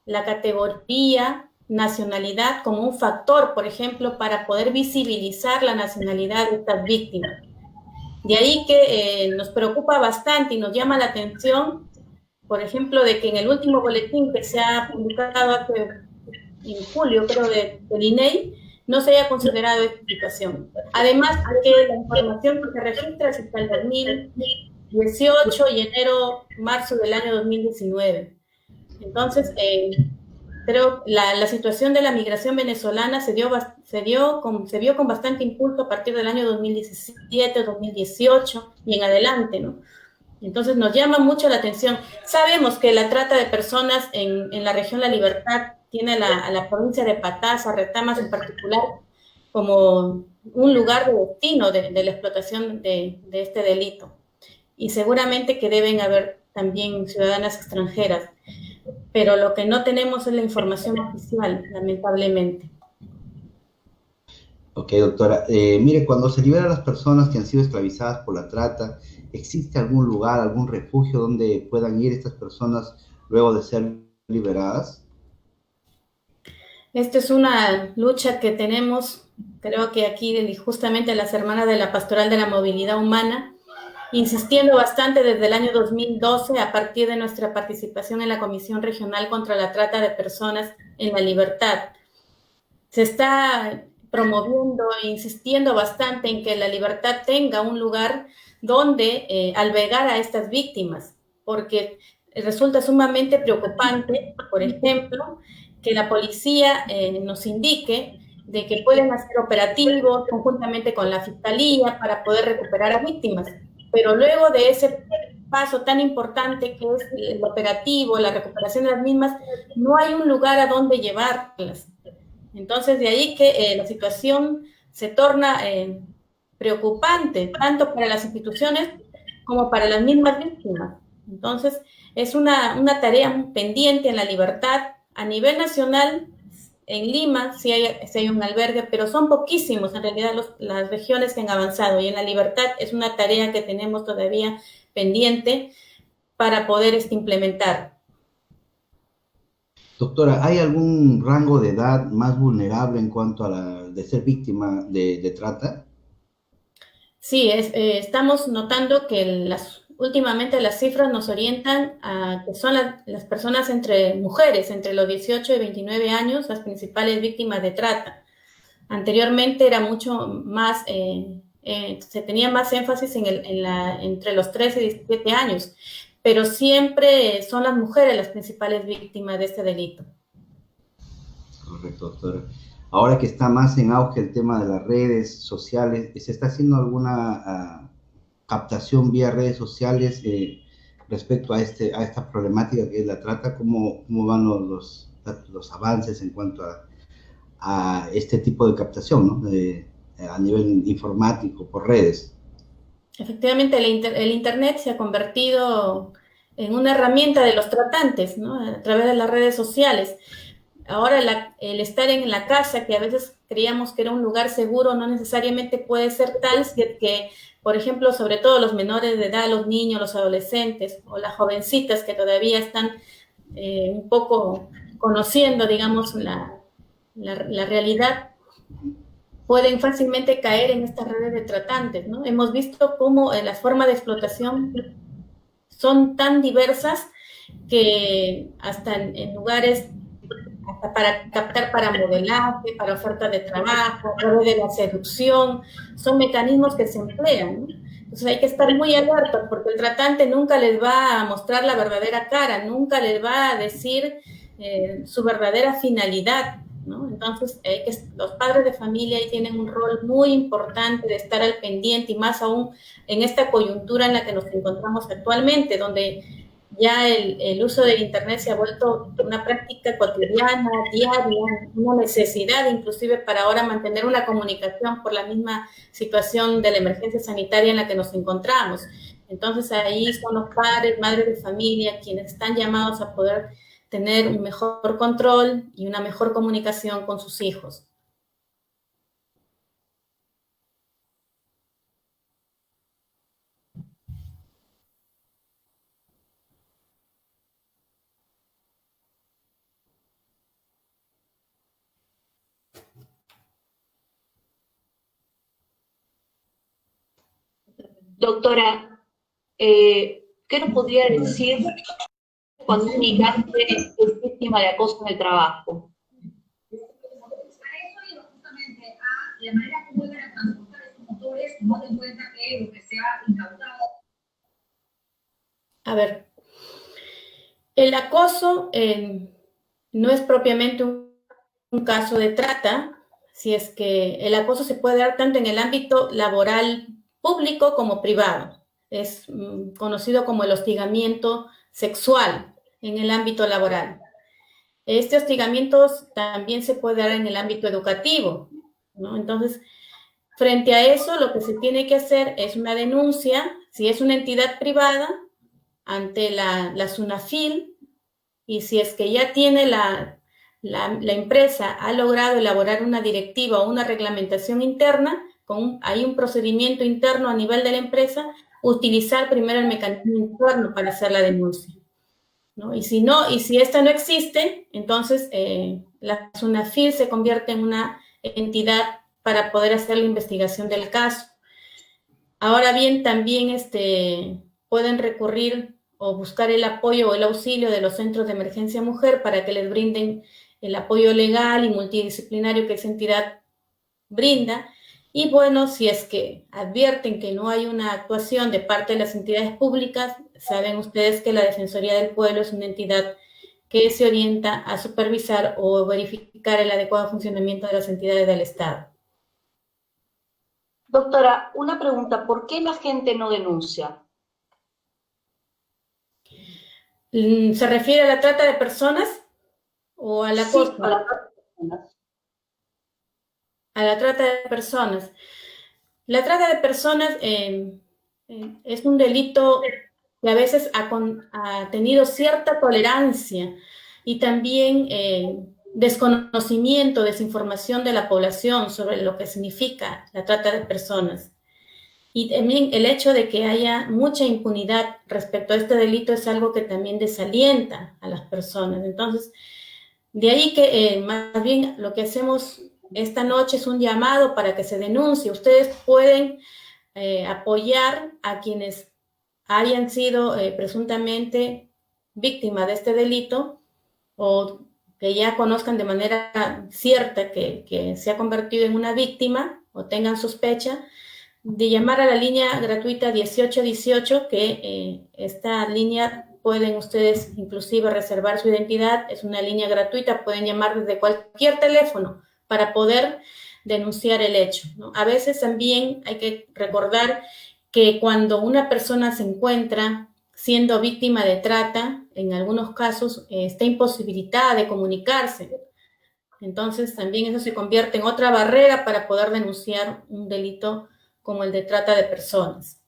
la categoría nacionalidad como un factor, por ejemplo, para poder visibilizar la nacionalidad de estas víctimas. De ahí que nos preocupa bastante y nos llama la atención, por ejemplo, de que en el último boletín que se ha publicado en julio, creo, del INEI, no se haya considerado esta situación. Además, que la información que se registra es hasta el 2018 y marzo del año 2019. Entonces, creo la situación de la migración venezolana se vio con bastante impulso a partir del año 2017, 2018 y en adelante, ¿no? Entonces nos llama mucho la atención. Sabemos que la trata de personas en la región La Libertad tiene a la provincia de Pastaza, Retamas en particular, como un lugar de destino de la explotación de este delito. Y seguramente que deben haber también ciudadanas extranjeras, pero lo que no tenemos es la información oficial, lamentablemente. Ok, doctora. Mire, cuando se liberan las personas que han sido esclavizadas por la trata, ¿existe algún lugar, algún refugio donde puedan ir estas personas luego de ser liberadas? Esta es una lucha que tenemos, creo que aquí justamente las hermanas de la Pastoral de la Movilidad Humana, insistiendo bastante desde el año 2012 a partir de nuestra participación en la Comisión Regional contra la Trata de Personas en La Libertad. Se está promoviendo e insistiendo bastante en que La Libertad tenga un lugar donde albergar a estas víctimas, porque resulta sumamente preocupante, por ejemplo, que la policía nos indique de que pueden hacer operativos conjuntamente con la Fiscalía para poder recuperar a víctimas, pero luego de ese paso tan importante que es el operativo, la recuperación de las mismas, no hay un lugar a donde llevarlas. Entonces, de ahí que la situación se torna preocupante, tanto para las instituciones como para las mismas víctimas. Entonces, es una tarea pendiente en La Libertad. A nivel nacional, En Lima sí hay un albergue, pero son poquísimos en realidad las regiones que han avanzado, y en La Libertad es una tarea que tenemos todavía pendiente para poder implementar. Doctora, ¿hay algún rango de edad más vulnerable en cuanto a de ser víctima de trata? Sí, estamos notando que últimamente las cifras nos orientan a que son las personas entre mujeres, entre los 18 y 29 años, las principales víctimas de trata. Anteriormente era mucho más, se tenía más énfasis entre los 13 y 17 años, pero siempre son las mujeres las principales víctimas de este delito. Correcto, doctora. Ahora que está más en auge el tema de las redes sociales, ¿se está haciendo alguna captación vía redes sociales respecto a esta problemática que es la trata? ¿Cómo van los avances en cuanto a este tipo de captación, ¿no? A nivel informático, por redes? Efectivamente, el Internet se ha convertido en una herramienta de los tratantes, ¿no? A través de las redes sociales. Ahora el estar en la casa, que a veces creíamos que era un lugar seguro, no necesariamente puede ser tal, si es que, por ejemplo, sobre todo los menores de edad, los niños, los adolescentes o las jovencitas que todavía están un poco conociendo, digamos, la realidad, pueden fácilmente caer en estas redes de tratantes, ¿no? Hemos visto cómo las formas de explotación son tan diversas que hasta en lugares hasta para captar para modelaje, para oferta de trabajo, a través de la seducción, son mecanismos que se emplean, ¿no? Entonces hay que estar muy alerta porque el tratante nunca les va a mostrar la verdadera cara, nunca les va a decir su verdadera finalidad, ¿no? Entonces los padres de familia ahí tienen un rol muy importante de estar al pendiente, y más aún en esta coyuntura en la que nos encontramos actualmente, donde ya el uso del Internet se ha vuelto una práctica cotidiana, diaria, una necesidad inclusive para ahora mantener una comunicación por la misma situación de la emergencia sanitaria en la que nos encontramos. Entonces ahí son los padres, madres de familia, quienes están llamados a poder tener un mejor control y una mejor comunicación con sus hijos. Doctora, ¿qué nos podría decir cuando un migrante es víctima de acoso en el trabajo? La manera como iban a transportar estos motores, tomando en cuenta que lo que se ha incautado. A ver, el acoso no es propiamente un caso de trata, si es que el acoso se puede dar tanto en el ámbito laboral público como privado. Es conocido como el hostigamiento sexual en el ámbito laboral. Este hostigamiento también se puede dar en el ámbito educativo, ¿no? Entonces, frente a eso, lo que se tiene que hacer es una denuncia, si es una entidad privada, ante la SUNAFIL, y si es que ya tiene la empresa ha logrado elaborar una directiva o una reglamentación interna, hay un procedimiento interno a nivel de la empresa, utilizar primero el mecanismo interno para hacer la denuncia, ¿no? Y si esta no existe, entonces la SUNAFIL se convierte en una entidad para poder hacer la investigación del caso. Ahora bien, también pueden recurrir o buscar el apoyo o el auxilio de los centros de emergencia mujer para que les brinden el apoyo legal y multidisciplinario que esa entidad brinda. Y bueno, si es que advierten que no hay una actuación de parte de las entidades públicas, saben ustedes que la Defensoría del Pueblo es una entidad que se orienta a supervisar o verificar el adecuado funcionamiento de las entidades del Estado. Doctora, una pregunta, ¿por qué la gente no denuncia? ¿Se refiere a la trata de personas o al acoso? Sí, a la trata de personas. A la trata de personas. La trata de personas es un delito que a veces ha tenido cierta tolerancia y también desconocimiento, desinformación de la población sobre lo que significa la trata de personas. Y también el hecho de que haya mucha impunidad respecto a este delito es algo que también desalienta a las personas. Entonces, de ahí que más bien lo que hacemos esta noche es un llamado para que se denuncie. Ustedes pueden apoyar a quienes hayan sido presuntamente víctimas de este delito o que ya conozcan de manera cierta que se ha convertido en una víctima o tengan sospecha, de llamar a la línea gratuita 1818, que esta línea pueden ustedes inclusive reservar su identidad, es una línea gratuita, pueden llamar desde cualquier teléfono para poder denunciar el hecho, ¿no? A veces también hay que recordar que cuando una persona se encuentra siendo víctima de trata, en algunos casos está imposibilitada de comunicarse. Entonces también eso se convierte en otra barrera para poder denunciar un delito como el de trata de personas.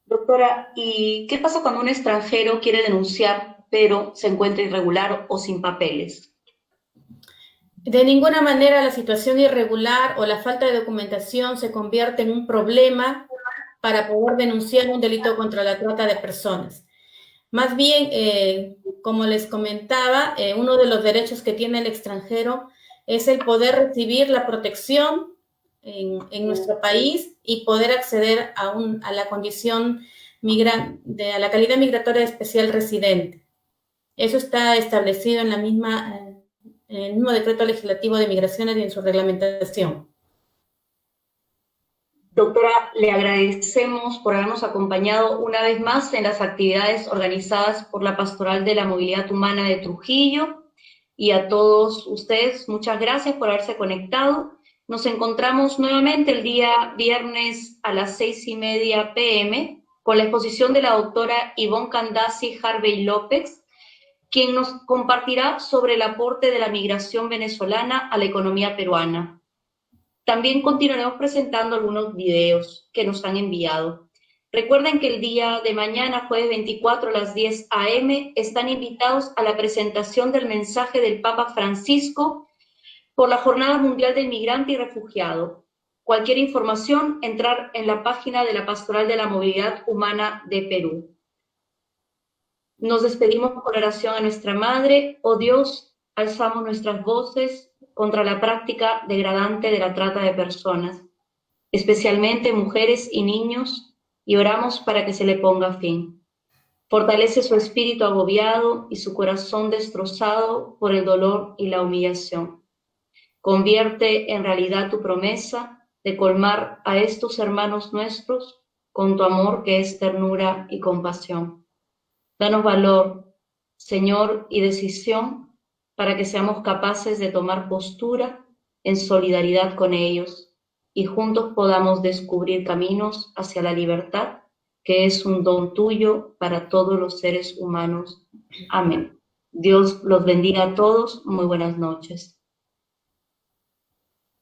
Doctora, ¿y qué pasa cuando un extranjero quiere denunciar, pero se encuentra irregular o sin papeles? De ninguna manera la situación irregular o la falta de documentación se convierte en un problema para poder denunciar un delito contra la trata de personas. Más bien, como les comentaba, uno de los derechos que tiene el extranjero es el poder recibir la protección en nuestro país y poder acceder a la condición a la calidad migratoria de especial residente. Eso está establecido en en el mismo decreto legislativo de migraciones y en su reglamentación. Doctora, le agradecemos por habernos acompañado una vez más en las actividades organizadas por la Pastoral de la Movilidad Humana de Trujillo, y a todos ustedes, muchas gracias por haberse conectado. Nos encontramos nuevamente el día viernes a las 6:30 p.m. con la exposición de la doctora Ivonne Candazzi Harvey López, quien nos compartirá sobre el aporte de la migración venezolana a la economía peruana. También continuaremos presentando algunos videos que nos han enviado. Recuerden que el día de mañana, jueves 24 a las 10 a.m., están invitados a la presentación del mensaje del Papa Francisco por la Jornada Mundial del Migrante y Refugiado. Cualquier información, entrar en la página de la Pastoral de la Movilidad Humana de Perú. Nos despedimos con oración a nuestra Madre. Oh Dios, alzamos nuestras voces contra la práctica degradante de la trata de personas, especialmente mujeres y niños, y oramos para que se le ponga fin. Fortalece su espíritu agobiado y su corazón destrozado por el dolor y la humillación. Convierte en realidad tu promesa de colmar a estos hermanos nuestros con tu amor que es ternura y compasión. Danos valor, Señor, y decisión para que seamos capaces de tomar postura en solidaridad con ellos y juntos podamos descubrir caminos hacia la libertad, que es un don tuyo para todos los seres humanos. Amén. Dios los bendiga a todos. Muy buenas noches.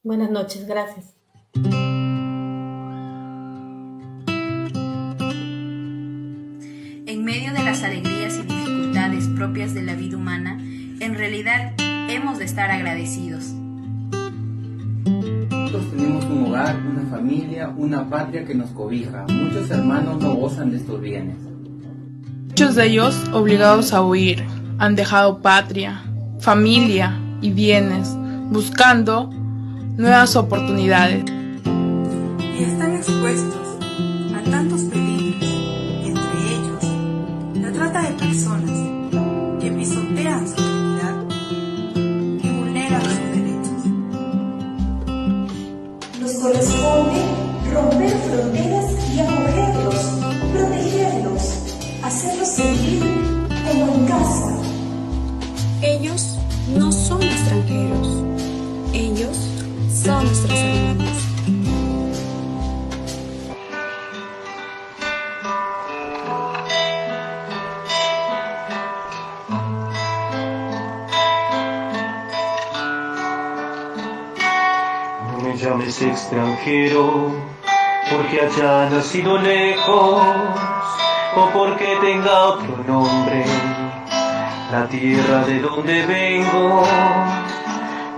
Buenas noches, gracias. En medio de las alegrías y dificultades propias de la vida humana, en realidad hemos de estar agradecidos. Nosotros tenemos un hogar, una familia, una patria que nos cobija. Muchos hermanos no gozan de estos bienes. Muchos de ellos, obligados a huir, han dejado patria, familia y bienes, buscando nuevas oportunidades. Y están expuestos a tantos peligros, entre ellos la trata de personas que pisotean su dignidad y vulneran sus derechos. Nos corresponde romper fronteras y acogerlos, protegerlos, hacerlos sentir como en casa. Ellos no son extranjeros, ellos son nuestros hermanos. No me llames extranjero, porque haya nacido lejos, o porque tenga otro nombre. la tierra de donde vengo.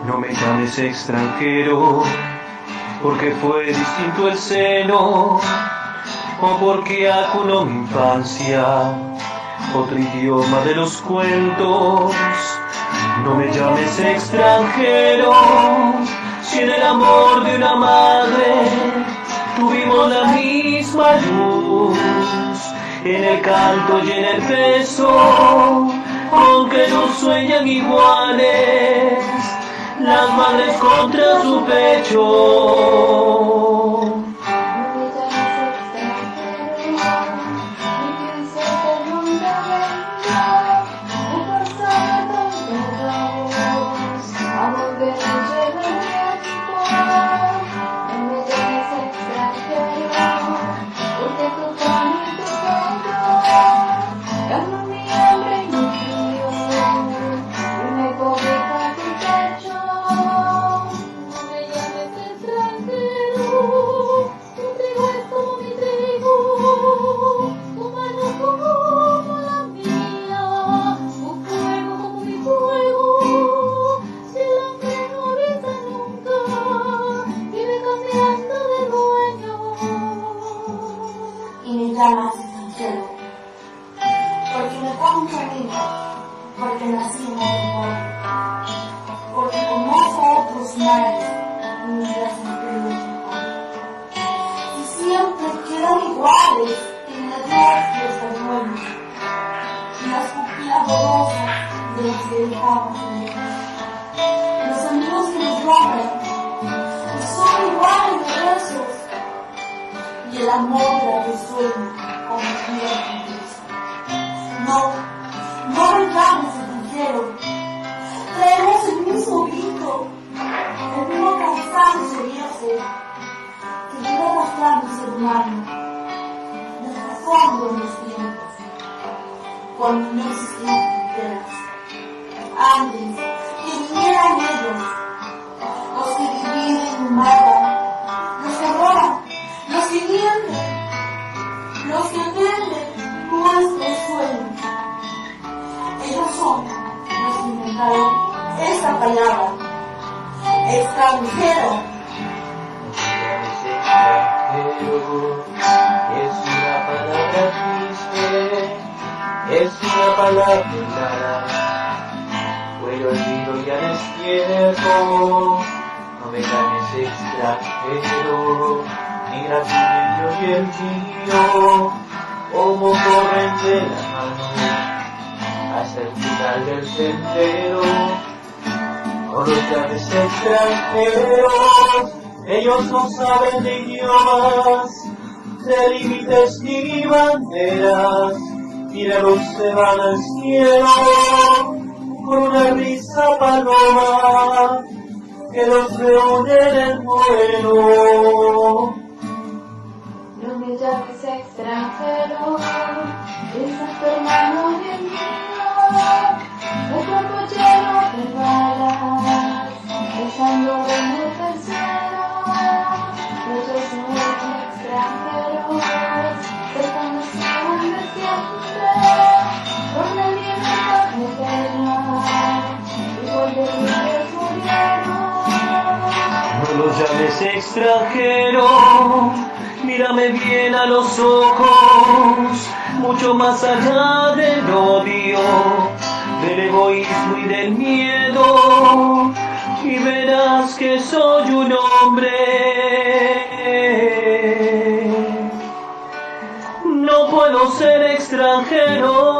No me llames extranjero, porque fue distinto el seno, o porque acunó mi infancia, otro idioma de los cuentos. No me llames extranjero, si en el amor de una madre tuvimos la misma luz, en el canto y en el beso, aunque no sueñan iguales, las madres contra su pecho. Ellos no saben de idiomas, de límites ni banderas, y de luz se van al cielo con una risa paloma que los reúne en el vuelo. No me llames extranjero, estás tu hermano y el mío, el cuerpo lleno de balas, echando veneno del cielo. Ellos son extranjeros, se conocieron de siempre, con el viento eterno, igual de libres murieron. No los llames extranjero, mírame bien a los ojos, mucho más allá del odio, del egoísmo y del miedo, y verás que soy un hombre. No puedo ser extranjero.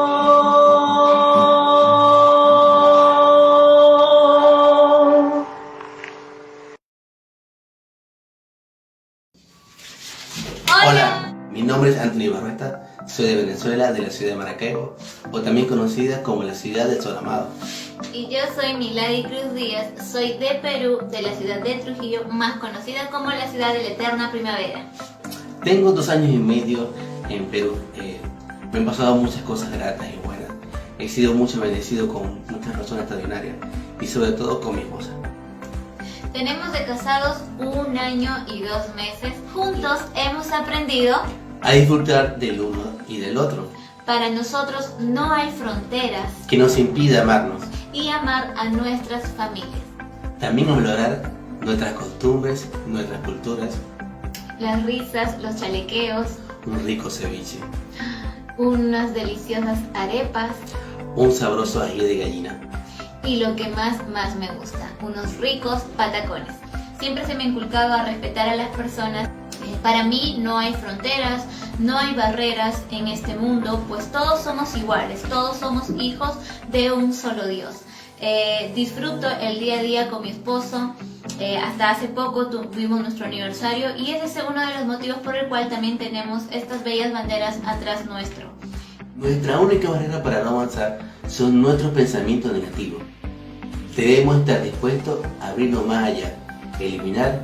Hola, mi nombre es Anthony Barreta, soy de Venezuela, de la ciudad de Maracaibo, o también conocida como la ciudad de Sol Amado. Y yo soy Milady Cruz Díaz, soy de Perú, de la ciudad de Trujillo, más conocida como la ciudad de la eterna primavera. Tengo 2 años y medio en Perú. Me han pasado muchas cosas gratas y buenas. He sido mucho bendecido con muchas personas extraordinarias y sobre todo con mi esposa. Tenemos de casados 1 año y 2 meses. Juntos hemos aprendido a disfrutar del uno y del otro. Para nosotros no hay fronteras que nos impida amarnos y amar a nuestras familias. También valorar nuestras costumbres, nuestras culturas. Las risas, los chalequeos, Un rico ceviche. unas deliciosas arepas Un sabroso ají de gallina. y lo que más me gusta, unos ricos patacones. Siempre se me inculcaba a respetar a las personas. Para mí no hay fronteras, no hay barreras en este mundo, pues todos somos iguales, todos somos hijos de un solo Dios. Disfruto el día a día con mi esposo. Hasta hace poco tuvimos nuestro aniversario y ese es uno de los motivos por el cual también tenemos estas bellas banderas atrás nuestro. Nuestra única barrera para no avanzar son nuestros pensamientos negativos. Debemos estar dispuestos a abrirnos más allá, eliminar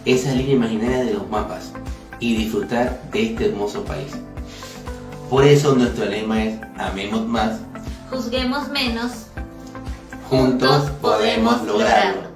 esa línea imaginaria de los mapas y disfrutar de este hermoso país. Por eso nuestro lema es amemos más, Juzguemos menos, juntos podemos lograrlo.